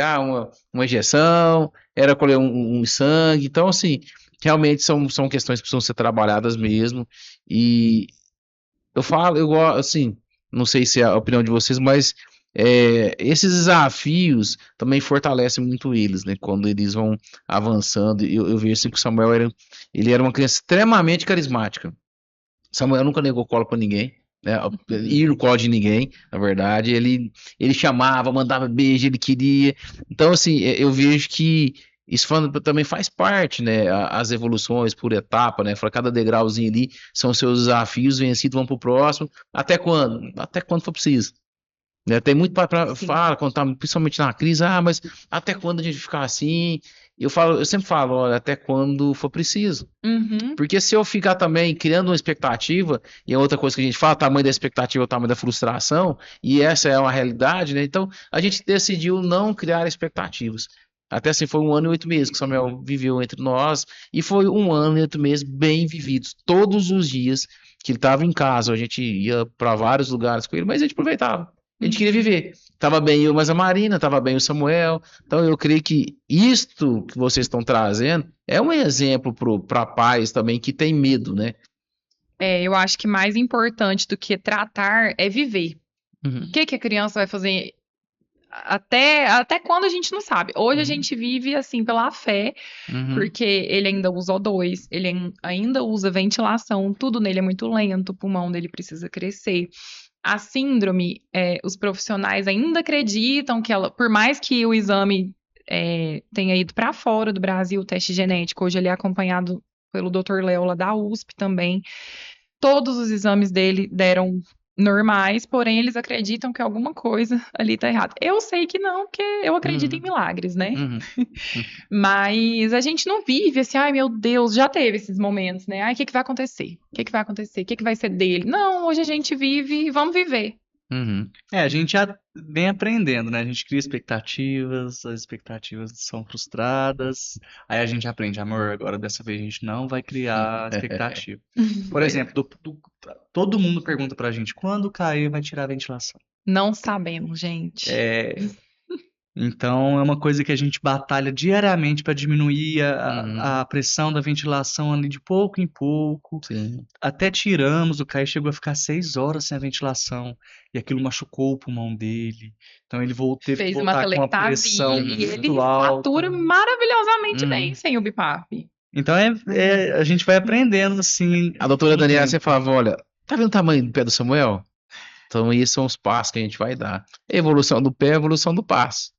uma injeção, era colher um sangue. Então, assim, realmente são questões que precisam ser trabalhadas mesmo. E eu gosto, assim, não sei se é a opinião de vocês, mas esses desafios também fortalecem muito eles, né? Quando eles vão avançando. Eu vejo assim que o Samuel ele era uma criança extremamente carismática. Samuel nunca negou colo pra ninguém, né? Ir no colo de ninguém, na verdade. Ele chamava, mandava beijo, ele queria. Então, assim, eu vejo que isso também faz parte, né? As evoluções por etapa, né? Cada degrauzinho ali são seus desafios vencidos, vão pro próximo. Até quando? Até quando for preciso. Né? Tem muito para Sim. falar, quando tá, principalmente na crise, mas até quando a gente ficar assim? Eu sempre falo, olha, até quando for preciso. Uhum. Porque se eu ficar também criando uma expectativa, e é outra coisa que a gente fala, o tamanho da expectativa é o tamanho da frustração, e essa é uma realidade, né? Então a gente decidiu não criar expectativas. Até assim, foi 1 ano e 8 meses que o Samuel viveu entre nós, e foi 1 ano e 8 meses bem vividos. Todos os dias que ele estava em casa, a gente ia para vários lugares com ele, mas a gente aproveitava. A gente queria viver. Tava bem eu, mas a Marina, tava bem o Samuel. Então eu creio que isto que vocês estão trazendo é um exemplo para pais também que tem medo, né? Eu acho que mais importante do que tratar é viver. Uhum. O que a criança vai fazer até quando a gente não sabe. Hoje a gente vive assim pela fé, porque ele ainda usa O2, ele ainda usa ventilação, tudo nele é muito lento, o pulmão dele precisa crescer. A síndrome, os profissionais ainda acreditam que ela, por mais que o exame tenha ido para fora do Brasil, o teste genético, hoje ele é acompanhado pelo Dr. Léo lá da USP também. Todos os exames dele deram normais, porém eles acreditam que alguma coisa ali tá errada. Eu sei que não, porque eu acredito em milagres, né? Mas a gente não vive assim, ai meu Deus, já teve esses momentos, né? Ai, o que vai acontecer? O que vai acontecer? O que vai ser dele? Não, hoje a gente vive e vamos viver. A gente já vem aprendendo, né? A gente cria expectativas, as expectativas são frustradas, aí a gente aprende, amor, agora dessa vez a gente não vai criar expectativa. Por exemplo, todo mundo pergunta pra gente, quando o Caio vai tirar a ventilação? Não sabemos, gente. Então é uma coisa que a gente batalha diariamente para diminuir a pressão da ventilação ali de pouco em pouco. Sim. Até tiramos, o Caio chegou a ficar 6 horas sem a ventilação e aquilo machucou o pulmão dele. Então ele teve que Fez uma voltar com a pressão telectavia e ele muito alta. satura maravilhosamente bem sem o BIPAP. Então a gente vai aprendendo assim. A doutora Daniela sempre falava, olha, tá vendo o tamanho do pé do Samuel? Então esses são os passos que a gente vai dar. Evolução do pé, evolução do passo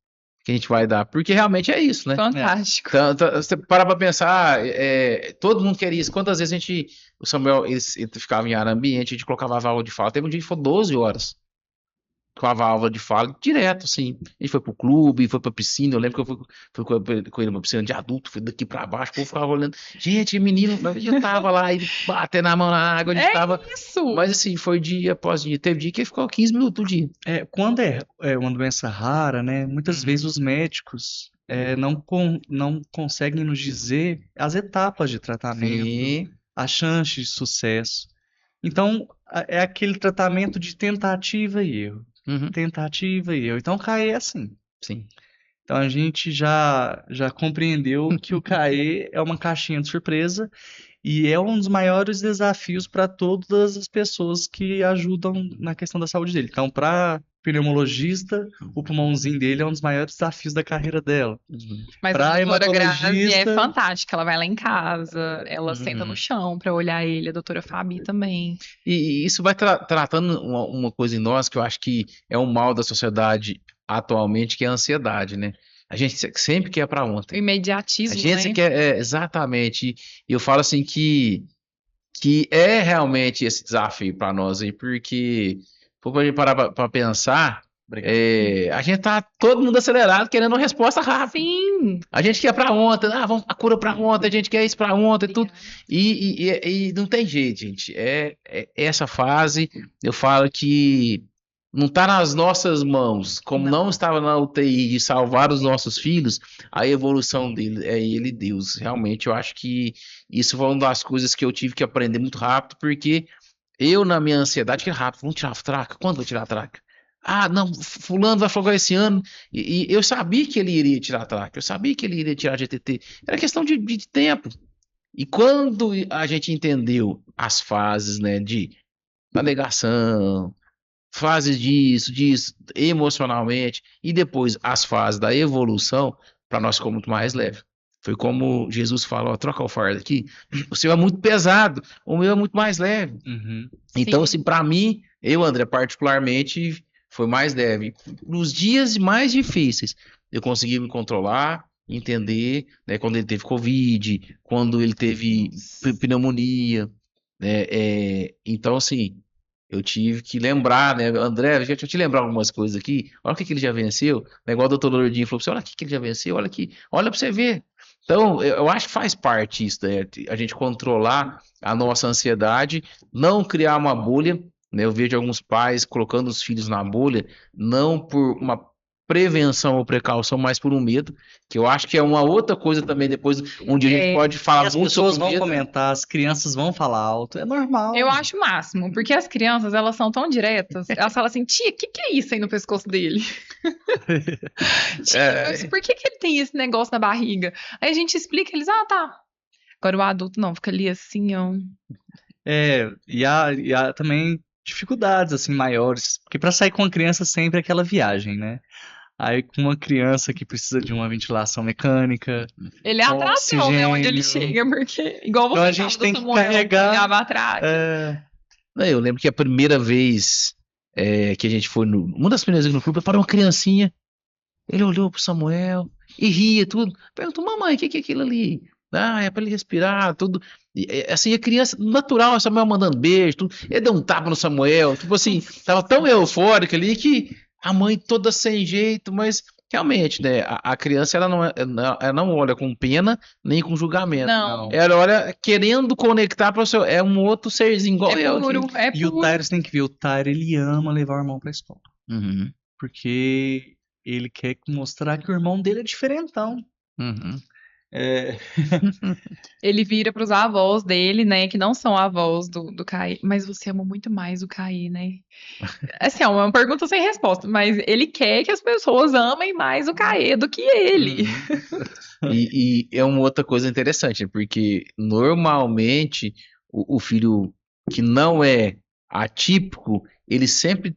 que a gente vai dar. Porque realmente é isso, né? Fantástico. Então, você para pra pensar, todo mundo queria isso. Quantas vezes o Samuel ele ficava em ar ambiente, a gente colocava a válvula de fala. Teve um dia que foi 12 horas com a válvula de fala direto, assim. A gente foi pro clube, foi pra piscina. Eu lembro que eu fui com ele numa piscina de adulto, fui daqui pra baixo, o povo ficava olhando. Gente, menino, eu tava lá, ele batendo a mão na água, a gente tava. Isso! Mas assim, foi dia após dia. Teve dia que ele ficou 15 minutos do dia. Quando é uma doença rara, né? Muitas vezes os médicos não conseguem nos dizer as etapas de tratamento, Sim. as chances de sucesso. Então, é aquele tratamento de tentativa e erro. Tentativa e erro. Então, o CAE é assim. Sim. Então, a gente já compreendeu que o CAE é uma caixinha de surpresa E é um dos maiores desafios para todas as pessoas que ajudam na questão da saúde dele. Então, para pneumologista, o pulmãozinho dele é um dos maiores desafios da carreira dela. Mas a Para doutora Grazi é hematologista, fantástica. Ela vai lá em casa, ela senta no Uhum. chão pra olhar ele, a doutora Fabi também. E isso vai tratando uma coisa em nós que eu acho que é um mal da sociedade atualmente, que é a ansiedade, né? A gente sempre quer para O ontem. A imediatismo, gente né? quer, exatamente. E eu falo assim que é realmente esse desafio para nós aí, porque, se for a gente parar para pensar, obrigado. a gente tá todo mundo acelerado querendo uma resposta rápida. Sim. A gente quer para ontem, vamos a cura para ontem, a gente quer isso para ontem, tudo. Obrigada. E não tem jeito, gente. É essa fase, eu falo que não está nas nossas mãos, como não estava na UTI de salvar os nossos filhos, a evolução dele é ele, Deus. Realmente, eu acho que isso foi uma das coisas que eu tive que aprender muito rápido, porque eu, na minha ansiedade, que rápido, vamos tirar a traca? Quando vai tirar a traca? Ah, não, fulano vai folgar esse ano. E eu sabia que ele iria tirar a traca, eu sabia que ele iria tirar a GTT. Era questão de tempo. E quando a gente entendeu as fases, né, da negação, fases disso, emocionalmente, e depois as fases da evolução, para nós ficou muito mais leve. Foi como Jesus falou: ó, troca o fardo aqui, o seu é muito pesado, o meu é muito mais leve. Uhum. Então, Sim. assim, para mim, eu, André, particularmente, foi mais leve. Nos dias mais difíceis, eu consegui me controlar, entender, né, quando ele teve Covid, quando ele teve pneumonia, né, então, assim, eu tive que lembrar, né, André, deixa eu te lembrar algumas coisas aqui, olha o que ele já venceu, né, igual o doutor Lourdinho falou pra você, olha o que ele já venceu, olha aqui, olha pra você ver. Então, eu acho que faz parte isso, né, a gente controlar a nossa ansiedade, não criar uma bolha, né? Eu vejo alguns pais colocando os filhos na bolha, não por uma prevenção ou precaução, mas por um medo, que eu acho que é uma outra coisa também, depois um dia a gente pode E falar as muito sobre pessoas o vão medo. comentar, as crianças vão falar alto, é normal. Eu acho o máximo, porque as crianças, elas são tão diretas. Elas falam assim, tia, o que é isso aí no pescoço dele? Tia, mas por que ele tem esse negócio na barriga? Aí a gente explica, eles, tá. Agora o adulto não, fica ali assim, ó. E há também dificuldades assim maiores, porque para sair com a criança sempre é aquela viagem, né? Aí com uma criança que precisa de uma ventilação mecânica, Ele é a atração, né, onde ele oxigênio. chega, porque, igual Então a você gente fala do tem que Samuel, carregar. olhava a traca. Eu lembro que a primeira vez que a gente foi uma das primeiras vezes no clube, parou uma criancinha, ele olhou pro Samuel e ria tudo, perguntou: mamãe, o que é aquilo ali? Ah, é para ele respirar, tudo. Assim, a criança, natural, o Samuel mandando beijo, tudo. Ele deu um tapa no Samuel, tipo assim, tava tão eufórico ali que a mãe toda sem jeito, mas realmente, né, a criança ela não olha com pena nem com julgamento. Não, Ela olha querendo conectar para o seu, é um outro serzinho igual é eu aqui. puro, é E o puro. Tyler, você tem que ver, o Tyler, ele ama levar o irmão pra escola. Uhum, Porque ele quer mostrar que o irmão dele é diferentão. uhum. É, Ele vira pros avós dele, né, que não são avós do Caí, mas você ama muito mais o Caí, né? Assim, é uma pergunta sem resposta, mas ele quer que as pessoas amem mais o Caê do que ele. E é uma outra coisa interessante, né? Porque normalmente o filho que não é atípico, ele sempre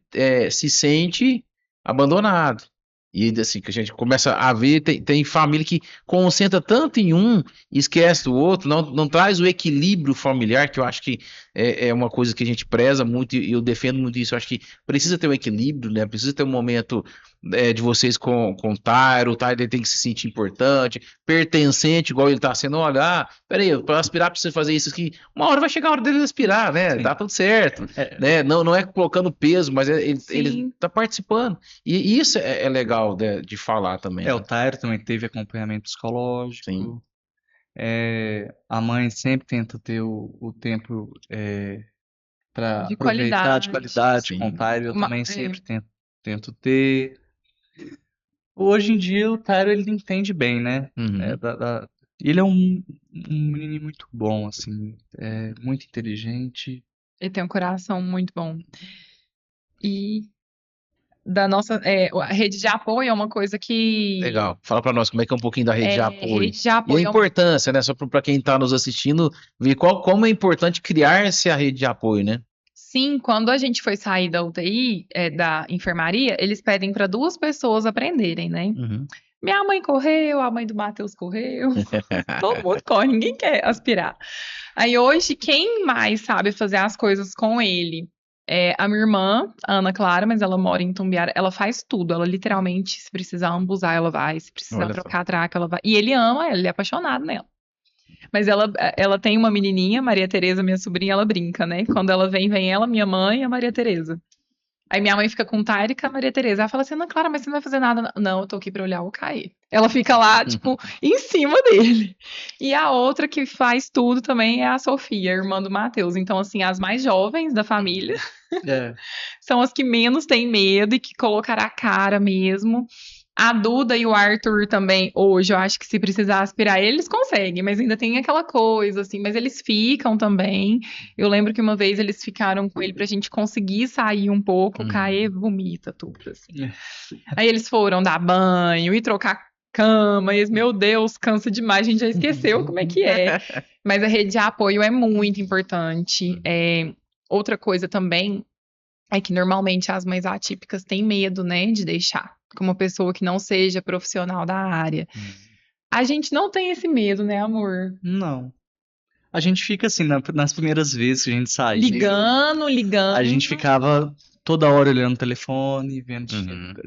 se sente abandonado. E assim, que a gente começa a ver, tem família que concentra tanto em um e esquece do outro, não traz o equilíbrio familiar, que eu acho que é uma coisa que a gente preza muito e eu defendo muito isso. Eu acho que precisa ter um equilíbrio, né? Precisa ter um momento de vocês com o Tyro tem que se sentir importante, pertencente, igual ele tá sendo. Olha, peraí, para aspirar precisa fazer isso aqui. Uma hora vai chegar a hora dele aspirar, né? Sim. Tá tudo certo, É. né? Não é colocando peso, mas ele Sim. tá participando. E isso é legal de falar também. O Tyler também teve acompanhamento psicológico. Sim. A mãe sempre tenta ter o tempo para De aproveitar de qualidade. qualidade com o Sim. Tyler. Eu Uma- também é. sempre tento ter. Hoje em dia o Tyler ele entende bem, né? Uhum. Ele é um menino muito bom, assim, muito inteligente. Ele tem um coração muito bom. E da nossa a rede de apoio é uma coisa que Legal. Fala pra nós como é que é um pouquinho da rede de apoio. rede de E a apoio importância, né? Só pra quem tá nos assistindo, ver como é importante criar-se a rede de apoio, né? Sim, quando a gente foi sair da UTI, da enfermaria, eles pedem para 2 pessoas aprenderem, né? Uhum. Minha mãe correu, a mãe do Matheus correu, todo mundo corre, ninguém quer aspirar. Aí hoje, quem mais sabe fazer as coisas com ele? É a minha irmã, a Ana Clara, mas ela mora em Tumbiara, ela faz tudo, ela literalmente, se precisar ambuzar, ela vai, se precisar Olha só. trocar a traca, ela vai. E ele ama ela, ele é apaixonado nela. Mas ela tem uma menininha, Maria Tereza, minha sobrinha, ela brinca, né? Quando ela vem ela, minha mãe e a Maria Tereza. Aí minha mãe fica com o Tyre e com a Maria Tereza. Ela fala assim, Ana Clara, mas você não vai fazer nada. Não, eu tô aqui pra olhar o Caê. Ela fica lá, tipo, em cima dele. E a outra que faz tudo também é a Sofia, irmã do Matheus. Então, assim, as mais jovens da família são as que menos têm medo e que colocaram a cara mesmo. A Duda e o Arthur também, hoje, eu acho que se precisar aspirar, eles conseguem, mas ainda tem aquela coisa, assim, mas eles ficam também. Eu lembro que uma vez eles ficaram com ele pra gente conseguir sair um pouco, o Caê vomita tudo, assim. Aí eles foram dar banho e trocar cama, e eles, meu Deus, cansa demais, a gente já esqueceu como é que é. Mas a rede de apoio é muito importante. Outra coisa também é que normalmente as mães atípicas têm medo, né, de deixar com uma pessoa que não seja profissional da área. A gente não tem esse medo, né, amor? Não. A gente fica assim, nas primeiras vezes que a gente saía. Ligando. A gente ficava toda hora olhando o telefone, vendo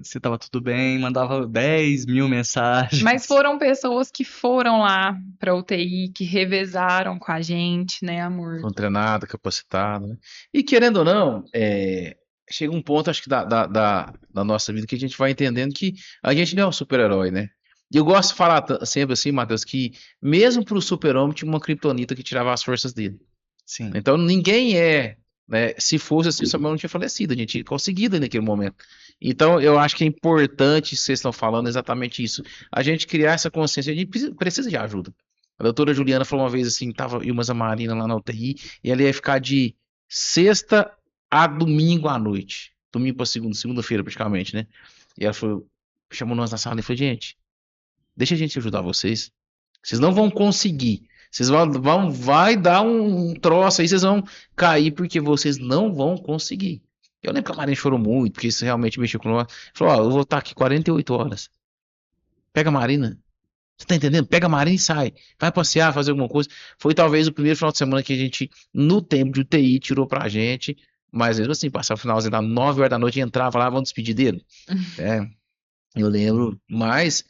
se tava tudo bem, mandava 10 mil mensagens. Mas foram pessoas que foram lá pra UTI, que revezaram com a gente, né, amor? Foram treinados, capacitados, né? E querendo ou não, chega um ponto, acho que da nossa vida, que a gente vai entendendo que a gente não é um super-herói, né? E eu gosto de falar sempre assim, Matheus, que mesmo pro super-homem tinha uma criptonita que tirava as forças dele. Sim. Então ninguém né? Se fosse assim, o Samuel não tinha falecido, a gente tinha conseguido naquele momento. Então eu acho que é importante, vocês estão falando exatamente isso, a gente criar essa consciência, a gente precisa de ajuda. A doutora Juliana falou uma vez assim, tava Ilma Zamarina lá na UTI, e ela ia ficar de sexta a domingo à noite. Domingo para segunda-feira praticamente, né? E ela falou, chamou nós na sala e falou, gente, deixa a gente ajudar vocês. Vocês não vão conseguir. Vocês vai dar um troço aí, vocês vão cair porque vocês não vão conseguir. Eu lembro que a Marina chorou muito, porque isso realmente mexeu com nós. Falou, ó, eu vou estar aqui 48 horas. Pega a Marina. Você tá entendendo? Pega a Marina e sai. Vai passear, fazer alguma coisa. Foi talvez o primeiro final de semana que a gente, no tempo de UTI, tirou pra gente. Mas mesmo assim, passava o finalzinho das 9 horas da noite, entrava lá, vamos despedir dele. Eu lembro. Mas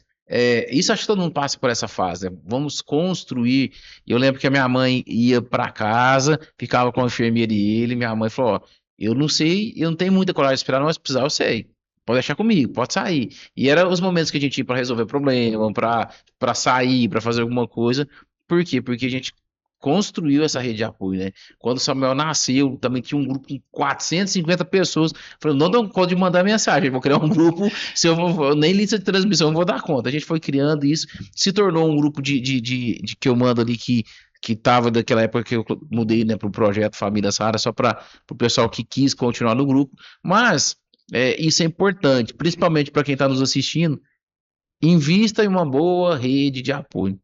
isso acho que todo mundo passa por essa fase, né? Vamos construir. Eu lembro que a minha mãe ia pra casa, ficava com a enfermeira e ele. Minha mãe falou: ó, eu não sei, eu não tenho muita coragem de esperar, mas se precisar, eu sei. Pode deixar comigo, pode sair. E eram os momentos que a gente ia pra resolver problema, pra sair, pra fazer alguma coisa. Por quê? Porque a gente construiu essa rede de apoio, né? Quando o Samuel nasceu, também tinha um grupo com 450 pessoas. Falei, não dou conta de mandar mensagem, vou criar um grupo, se eu vou, nem lista de transmissão eu vou dar conta. A gente foi criando isso, se tornou um grupo de que eu mando ali que tava daquela época que eu mudei, né, para o projeto Famílias Raras, só para o pessoal que quis continuar no grupo. Mas isso é importante, principalmente para quem está nos assistindo. Invista em uma boa rede de apoio.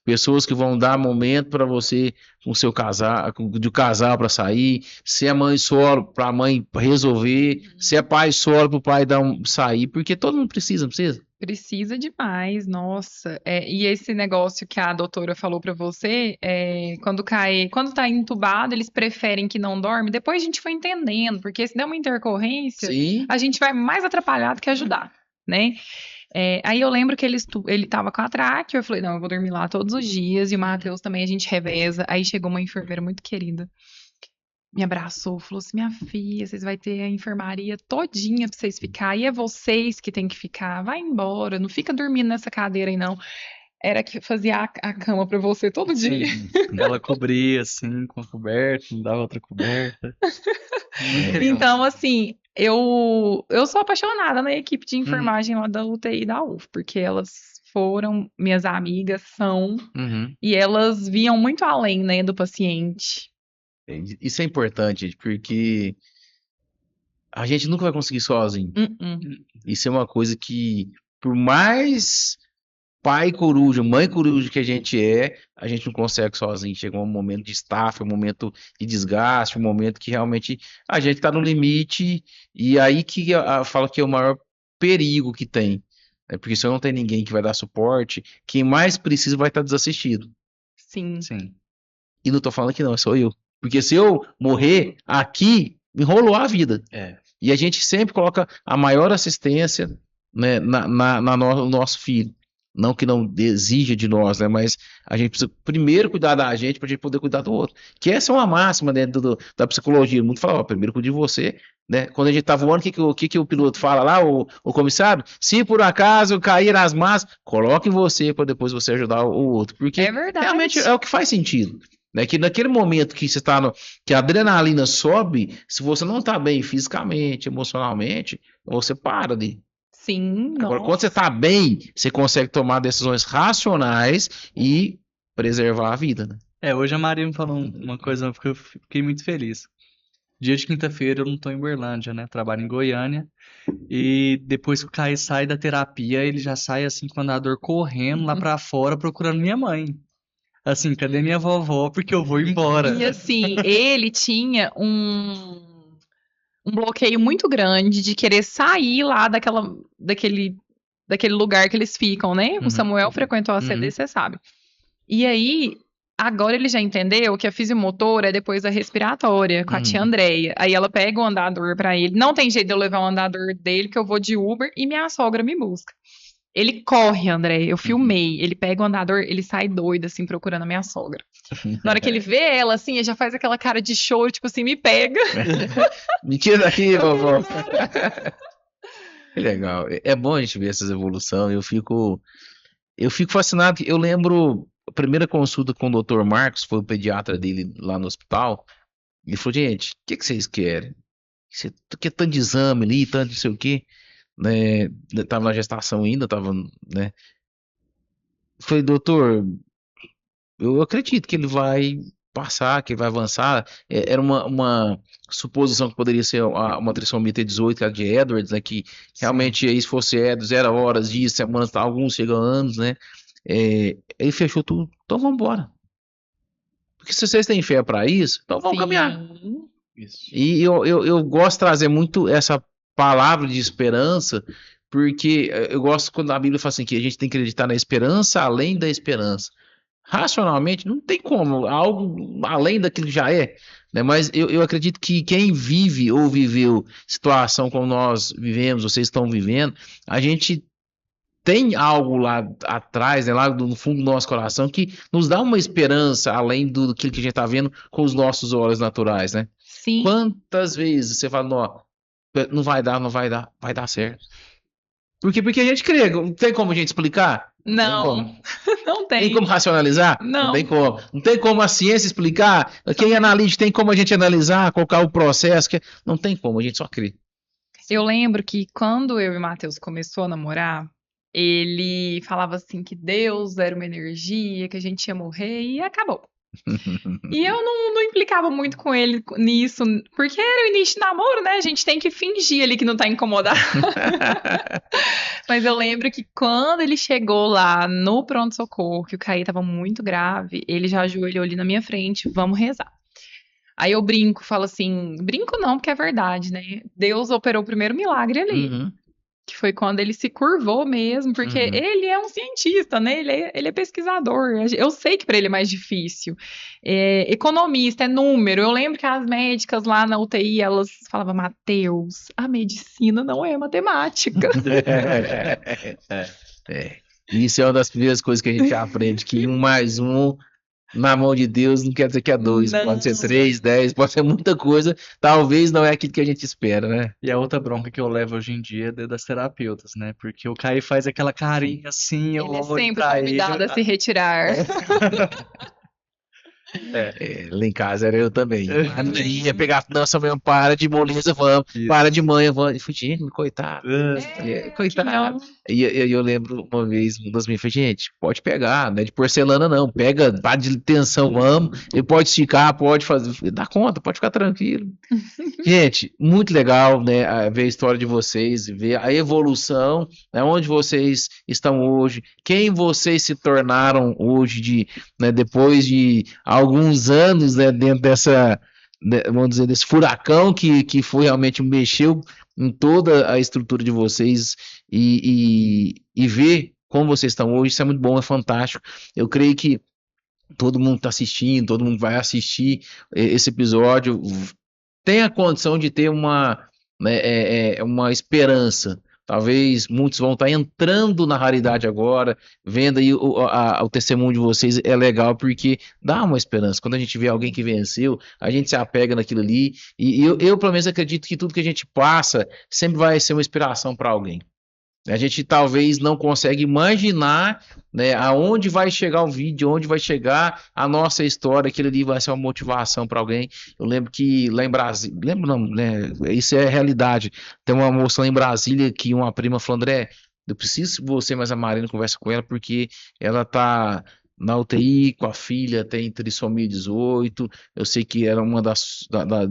Pessoas que vão dar momento para você com o seu casal, de casal para sair, se é mãe solo para a mãe resolver, se é pai solo para o pai sair, porque todo mundo precisa, não precisa? Precisa demais, nossa. E esse negócio que a doutora falou pra você, quando tá entubado, eles preferem que não dorme. Depois a gente foi entendendo, porque se der uma intercorrência, Sim. a gente vai mais atrapalhado que ajudar, né? Aí eu lembro que ele tava com a tráqueo, eu falei, não, eu vou dormir lá todos os dias, e o Matheus também, a gente reveza. Aí chegou uma enfermeira muito querida, me abraçou, falou assim, minha filha, vocês vão ter a enfermaria todinha pra vocês ficar, e é vocês que tem que ficar, vai embora, não fica dormindo nessa cadeira aí não. Era que fazia a cama pra você todo dia. Ela cobria assim, com a coberta, me dava outra coberta. Então, assim, eu sou apaixonada na equipe de enfermagem lá da UTI da UF, porque elas foram minhas amigas, são, e elas viam muito além, né, do paciente. Isso é importante, porque a gente nunca vai conseguir sozinho. Uh-uh. Isso é uma coisa que, por mais pai coruja, mãe coruja que a gente não consegue sozinho. Chega um momento de estafa, um momento de desgaste, um momento que realmente a gente está no limite, e aí que fala que é o maior perigo que tem. Porque se não tem ninguém que vai dar suporte, quem mais precisa vai estar desassistido. Sim. Sim. E não tô falando que não, sou eu. Porque se eu morrer aqui, enrolou a vida. E a gente sempre coloca a maior assistência, né, no nosso filho. Não que não exija de nós, né? Mas a gente precisa primeiro cuidar da gente para a gente poder cuidar do outro. Que essa é uma máxima dentro da psicologia. O mundo fala, ó, primeiro cuide de você, né? Quando a gente tá voando, o que o piloto fala lá, o comissário? Se por acaso cair as massas, coloque em você para depois você ajudar o outro. Porque É verdade. realmente é o que faz sentido. Né? Que naquele momento que você tá que a adrenalina sobe, se você não tá bem fisicamente, emocionalmente, você para de. Sim, Agora, nossa. quando você tá bem, você consegue tomar decisões racionais e preservar a vida, né? Hoje a Maria me falou uma coisa que eu fiquei muito feliz. Dia de quinta-feira eu não tô em Uberlândia, né? Trabalho em Goiânia. E depois que o Caio sai da terapia, ele já sai assim com o andador correndo lá pra fora procurando minha mãe. Assim, cadê minha vovó? Porque eu vou embora. E assim, ele tinha um bloqueio muito grande de querer sair lá daquele lugar que eles ficam, né? Uhum. O Samuel frequentou a CD, você sabe. E aí, agora ele já entendeu que a fisiomotora é depois da respiratória, com a tia Andréia. Aí ela pega o andador pra ele. Não tem jeito de eu levar o andador dele, que eu vou de Uber e minha sogra me busca. Ele corre, André. Eu filmei. Ele pega o andador, ele sai doido, assim, procurando a minha sogra. Na hora que ele vê ela, assim, ele já faz aquela cara de choro, tipo assim, me pega. Me tira daqui, vovó. Que legal. É bom a gente ver essas evoluções. Eu fico fascinado. Eu lembro a primeira consulta com o Dr. Marcos, foi o pediatra dele lá no hospital. Ele falou, gente, o que vocês querem? Você quer tanto de exame ali, tanto não sei o quê? Né? Tava na gestação ainda, tava, né? Falei, doutor, eu acredito que ele vai passar, que ele vai avançar. Era uma suposição que poderia ser uma trissomia T18, que era de Edwards, né? Que realmente, aí, se fosse Edwards, era horas, dias, semanas, alguns chegam a anos, né? Ele fechou tudo. Então vamos embora. Porque se vocês têm fé para isso, então vamos caminhar. Isso. E eu gosto de trazer muito essa palavra de esperança, porque eu gosto quando a Bíblia fala assim que a gente tem que acreditar na esperança além da esperança. Racionalmente, não tem como, algo além daquilo que já é, né? Mas eu acredito que quem vive ou viveu situação como nós vivemos, vocês estão vivendo, a gente tem algo lá atrás, né, lá no fundo do nosso coração, que nos dá uma esperança além do que a gente está vendo com os nossos olhos naturais, né? Sim. Quantas vezes você fala, não vai dar, vai dar certo. Porque a gente crê, não tem como a gente explicar? Não, não tem. Tem como racionalizar? Não. Tem como. Não tem como a ciência explicar? Quem analisa, tem como a gente analisar, colocar o processo? Não tem como, a gente só crê. Eu lembro que quando eu e o Matheus começou a namorar, ele falava assim que Deus era uma energia, que a gente ia morrer e acabou. E eu não implicava muito com ele nisso, porque era o início de namoro, né? A gente tem que fingir ali que não tá incomodado. Mas eu lembro que quando ele chegou lá no pronto-socorro, que o Caí tava muito grave, ele já ajoelhou ali na minha frente, vamos rezar. Aí eu brinco, falo assim, brinco não, porque é verdade, né? Deus operou o primeiro milagre ali. Uhum. Que foi quando ele se curvou mesmo, porque ele é um cientista, né? Ele é pesquisador. Eu sei que para ele é mais difícil. É economista, é número. Eu lembro que as médicas lá na UTI, elas falavam, Matheus, a medicina não é matemática. Isso é uma das primeiras coisas que a gente aprende, que 1 mais 1 na mão de Deus não quer dizer que é 2, Não. pode ser 3, 10, pode ser muita coisa, talvez não é aquilo que a gente espera, né? E a outra bronca que eu levo hoje em dia é das terapeutas, né? Porque o Caio faz aquela carinha assim, eu Ele é olho sempre pra convidado ele. a se retirar. Lá em casa era eu também. Ia pegar, nossa, mesmo, para de moleza, vamos, Isso. para de manhã, vamos. Eu falei, gente, coitado. Ah, Coitado. E eu lembro uma vez, uma das minhas falei, gente, pode pegar, não é de porcelana não, pega, vá de tensão, vamos, ele pode esticar, pode fazer, dá conta, pode ficar tranquilo. Gente, muito legal, né, ver a história de vocês, ver a evolução, né, onde vocês estão hoje, quem vocês se tornaram hoje, né, depois de alguns anos, né, dentro vamos dizer, desse furacão que foi realmente mexeu em toda a estrutura de vocês e ver como vocês estão hoje, isso é muito bom, é fantástico. Eu creio que todo mundo está assistindo, todo mundo vai assistir esse episódio, tem a condição de ter né, uma esperança. Talvez muitos vão estar entrando na raridade agora, vendo aí o testemunho de vocês, é legal porque dá uma esperança. Quando a gente vê alguém que venceu, a gente se apega naquilo ali. E eu pelo menos, acredito que tudo que a gente passa sempre vai ser uma inspiração para alguém. A gente talvez não consegue imaginar, né, aonde vai chegar o vídeo, onde vai chegar a nossa história, aquilo ali vai ser uma motivação para alguém. Eu lembro que lá em Brasília, lembro não, né, isso é realidade. Tem uma moça lá em Brasília que uma prima falou, André, eu preciso que você mais a Marina conversa com ela porque ela tá na UTI com a filha, tem trissomia 18. Eu sei que era uma da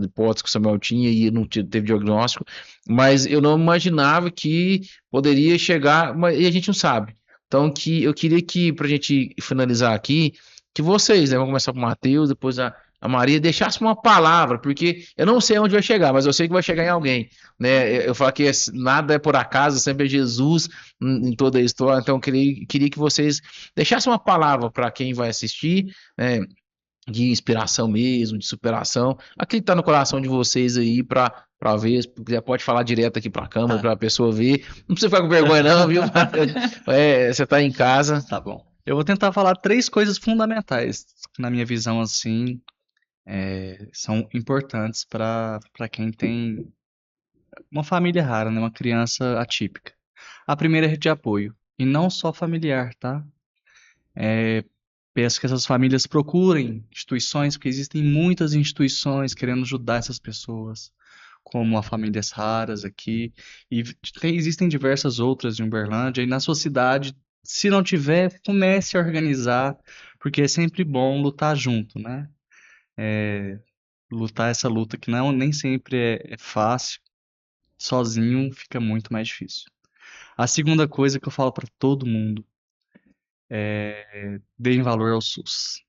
hipóteses que o Samuel tinha e não teve diagnóstico, mas eu não imaginava que poderia chegar, e a gente não sabe. Então, eu queria que, para a gente finalizar aqui, que vocês, né, vamos começar com o Matheus, depois a Maria, deixasse uma palavra, porque eu não sei onde vai chegar, mas eu sei que vai chegar em alguém, né? Eu falo que nada é por acaso, sempre é Jesus em toda a história, então eu queria que vocês deixassem uma palavra para quem vai assistir, né, de inspiração mesmo, de superação, aquilo que está no coração de vocês aí para ver, se quiser pode falar direto aqui para a câmera, Tá. para a pessoa ver, não precisa ficar com vergonha não, viu? Você está em casa. Tá bom. Eu vou tentar falar 3 coisas fundamentais, que na minha visão, assim, são importantes para quem tem uma família rara, né? Uma criança atípica. A primeira é rede de apoio, e não só familiar, tá? Peço que essas famílias procurem instituições, porque existem muitas instituições querendo ajudar essas pessoas, como a Famílias Raras aqui, e existem diversas outras em Uberlândia, e na sua cidade, se não tiver, comece a organizar, porque é sempre bom lutar junto, né? Lutar essa luta que nem sempre é fácil, sozinho fica muito mais difícil. A segunda coisa que eu falo para todo mundo é deem valor ao SUS.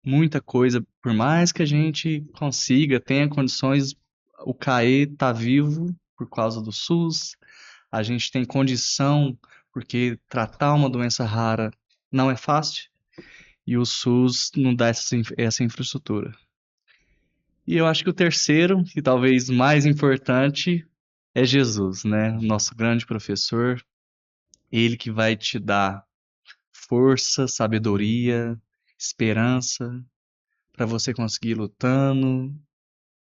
Muita coisa, por mais que a gente consiga, tenha condições, o CAE tá vivo por causa do SUS, a gente tem condição, porque tratar uma doença rara não é fácil, e o SUS não dá essa infraestrutura. E eu acho que o terceiro, e talvez mais importante, é Jesus, né? Nosso grande professor, ele que vai te dar força, sabedoria, esperança para você conseguir ir lutando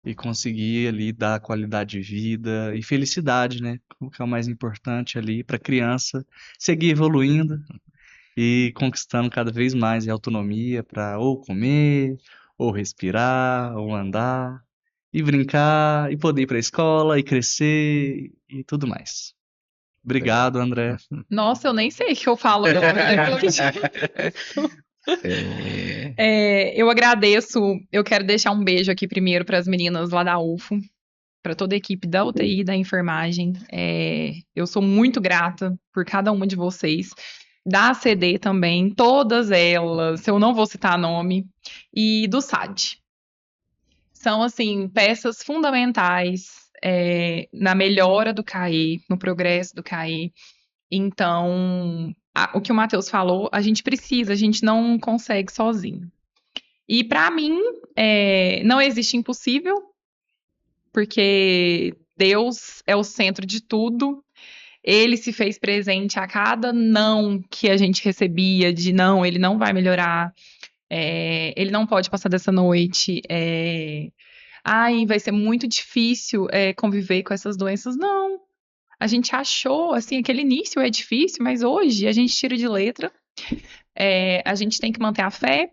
e conseguir ali dar qualidade de vida e felicidade, né? O que é o mais importante ali para a criança seguir evoluindo e conquistando cada vez mais a autonomia para ou comer, ou respirar, ou andar, e brincar, e poder ir para a escola, e crescer, e tudo mais. Obrigado, André. Nossa, eu nem sei o que eu falo agora. Eu agradeço. Eu quero deixar um beijo aqui primeiro para as meninas lá da UFO, para toda a equipe da UTI, da enfermagem. Eu sou muito grata por cada uma de vocês. Da ACD também, todas elas, eu não vou citar nome, e do SAD. São, assim, peças fundamentais na melhora do CAE, no progresso do CAE. Então, o que o Matheus falou, a gente não consegue sozinho. E para mim, não existe impossível, porque Deus é o centro de tudo. Ele se fez presente a cada não que a gente recebia, de não, ele não vai melhorar, ele não pode passar dessa noite, vai ser muito difícil conviver com essas doenças. Não. A gente achou, assim, aquele início é difícil, mas hoje a gente tira de letra. A gente tem que manter a fé,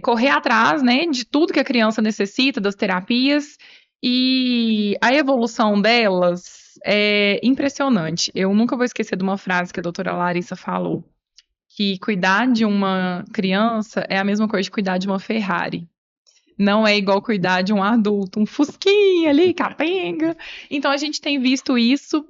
correr atrás, né, de tudo que a criança necessita, das terapias, e a evolução delas é impressionante. Eu nunca vou esquecer de uma frase que a doutora Larissa falou, que cuidar de uma criança é a mesma coisa de cuidar de uma Ferrari. Não é igual cuidar de um adulto, um fusquinha ali, capenga. Então a gente tem visto isso.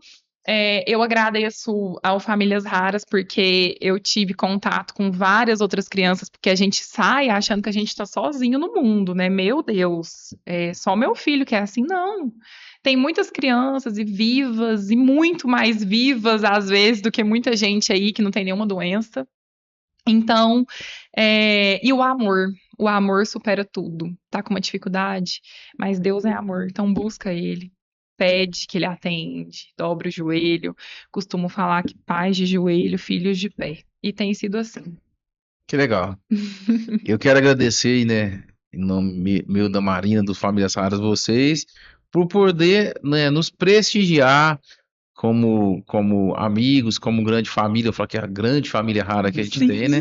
Eu agradeço ao Famílias Raras porque eu tive contato com várias outras crianças, porque a gente sai achando que a gente está sozinho no mundo, né? Meu Deus, só meu filho que é assim, não. Tem muitas crianças e vivas, e muito mais vivas às vezes do que muita gente aí que não tem nenhuma doença. Então, e o amor supera tudo. Tá com uma dificuldade, mas Deus é amor, então busca Ele. Pede que Ele atende, dobra o joelho. Costumo falar que pais de joelho, filhos de pé. E tem sido assim. Que legal. Eu quero agradecer aí, né, em nome meu, da Marina, do Famílias Raras, vocês, por poder, né, nos prestigiar como amigos, como grande família. Eu falo que é a grande família rara que a gente Sim. tem, né?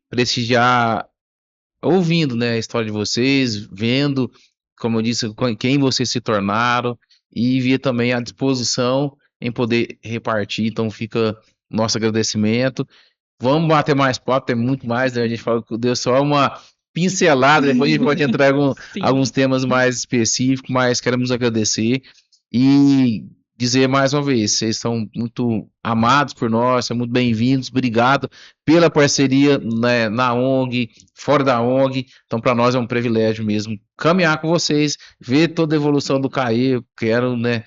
Prestigiar, ouvindo, né, a história de vocês, vendo, como eu disse, quem vocês se tornaram e ver também a disposição em poder repartir. Então fica nosso agradecimento. Vamos bater mais papo, tem muito mais, né? A gente falou que deu só uma pincelada, depois a gente pode entrar em Sim. alguns temas mais específicos, mas queremos agradecer e dizer mais uma vez, vocês são muito amados por nós, são muito bem-vindos, obrigado pela parceria, né, na ONG, fora da ONG. Então para nós é um privilégio mesmo caminhar com vocês, ver toda a evolução do CAE. Eu quero, né,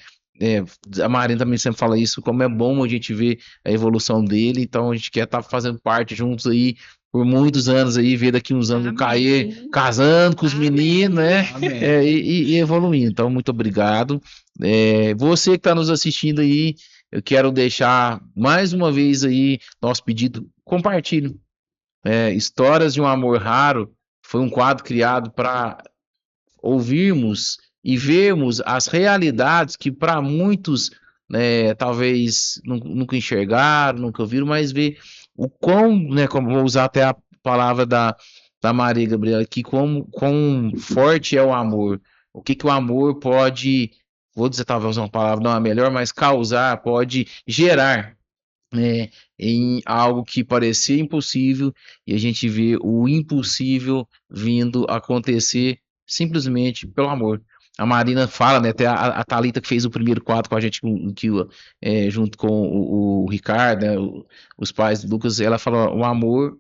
a Marina também sempre fala isso, como é bom a gente ver a evolução dele. Então a gente quer estar fazendo parte juntos aí por muitos anos aí, ver daqui uns anos o CAE Amém. casando com os Amém. meninos, né? Amém. E evoluindo. Então, muito obrigado. Você que está nos assistindo aí, eu quero deixar mais uma vez aí nosso pedido, compartilhe. Histórias de um Amor Raro foi um quadro criado para ouvirmos e vermos as realidades que para muitos, né, talvez nunca enxergaram, nunca ouviram, mas ver o quão, né, como vou usar até a palavra da Maria Gabriela aqui, quão forte é o amor. O que o amor pode, vou dizer talvez uma palavra não é a melhor, mas causar, pode gerar, né, em algo que parecia impossível, e a gente vê o impossível vindo acontecer simplesmente pelo amor. A Marina fala, né, até a Thalita que fez o primeiro quadro com a gente, junto com o Ricardo, né, os pais do Lucas, ela fala: o amor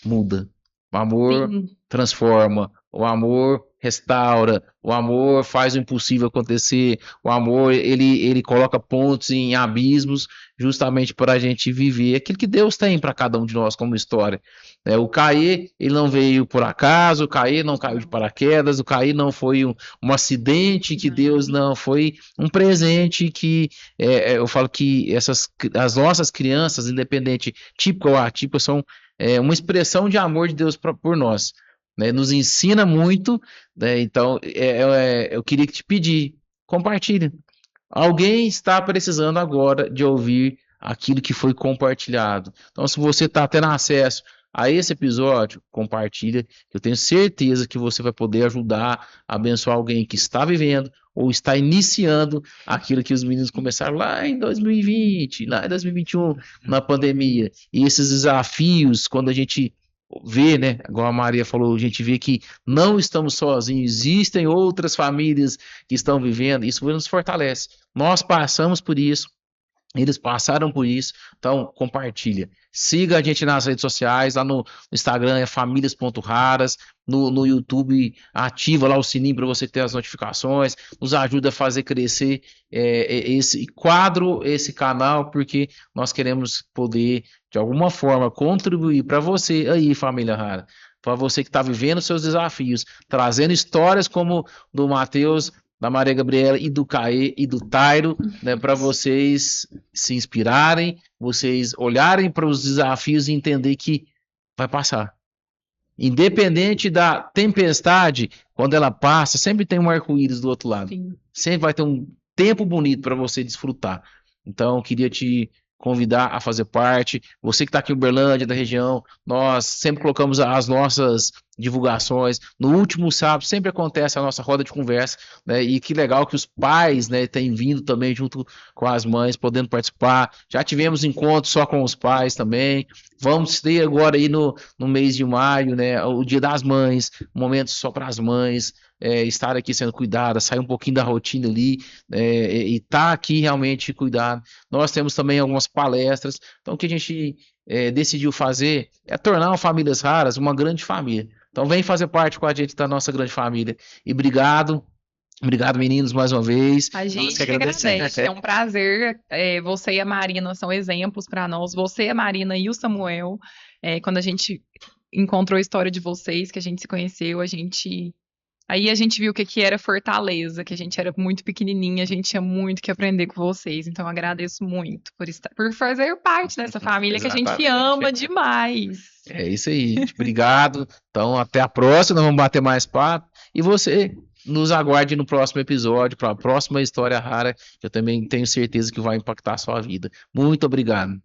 muda, o amor Sim. transforma, o amor restaura, o amor faz o impossível acontecer, o amor ele coloca pontos em abismos justamente para a gente viver aquilo que Deus tem para cada um de nós como história. O CAE, ele não veio por acaso, o CAE não caiu de paraquedas, o CAE não foi um acidente que Deus não, foi um presente que eu falo que as nossas crianças, independente típica ou atípica, são uma expressão de amor de Deus por nós, né? Nos ensina muito, né? Então eu queria te pedir, compartilhe. Alguém está precisando agora de ouvir aquilo que foi compartilhado. Então, se você está tendo acesso a esse episódio, compartilha. Eu tenho certeza que você vai poder ajudar, abençoar alguém que está vivendo ou está iniciando aquilo que os meninos começaram lá em 2020, lá em 2021, na pandemia. E esses desafios, quando a gente vê, né, igual a Maria falou, a gente vê que não estamos sozinhos, existem outras famílias que estão vivendo, isso nos fortalece. Nós passamos por isso, eles passaram por isso, então compartilha. Siga a gente nas redes sociais, lá no Instagram é famílias.raras, no YouTube ativa lá o sininho para você ter as notificações, nos ajuda a fazer crescer esse quadro, esse canal, porque nós queremos poder, de alguma forma, contribuir para você aí, família rara, para você que está vivendo seus desafios, trazendo histórias como do Matheus, da Maria Gabriela e do CAE e do Tairo, né, para vocês se inspirarem, vocês olharem para os desafios e entender que vai passar. Independente da tempestade, quando ela passa, sempre tem um arco-íris do outro lado. Sim. Sempre vai ter um tempo bonito para você desfrutar. Então, eu queria te convidar a fazer parte. Você que está aqui em Uberlândia, da região, nós sempre colocamos as nossas divulgações. No último sábado sempre acontece a nossa roda de conversa, né? E que legal que os pais, né, têm vindo também junto com as mães, podendo participar. Já tivemos encontros só com os pais também. Vamos ter agora aí no mês de maio, né, o Dia das Mães, momentos só para as mães, estar aqui sendo cuidadas, sair um pouquinho da rotina ali, e estar aqui realmente cuidado. Nós temos também algumas palestras. Então, o que a gente decidiu fazer é tornar o Famílias Raras uma grande família. Então, vem fazer parte com a gente da nossa grande família. E obrigado. Obrigado, meninos, mais uma vez. A Nós gente que que agradecemos. agradece. É um prazer. Você e a Marina são exemplos para nós. Você, a Marina e o Samuel. Quando a gente encontrou a história de vocês, que a gente se conheceu, aí a gente viu o que era Fortaleza, que a gente era muito pequenininha, a gente tinha muito que aprender com vocês. Então, eu agradeço muito por fazer parte dessa família que a gente Exatamente. ama demais. É isso aí, gente. Obrigado. Então, até a próxima. Nós vamos bater mais papo. E você nos aguarde no próximo episódio, para a próxima história rara, que eu também tenho certeza que vai impactar a sua vida. Muito obrigado.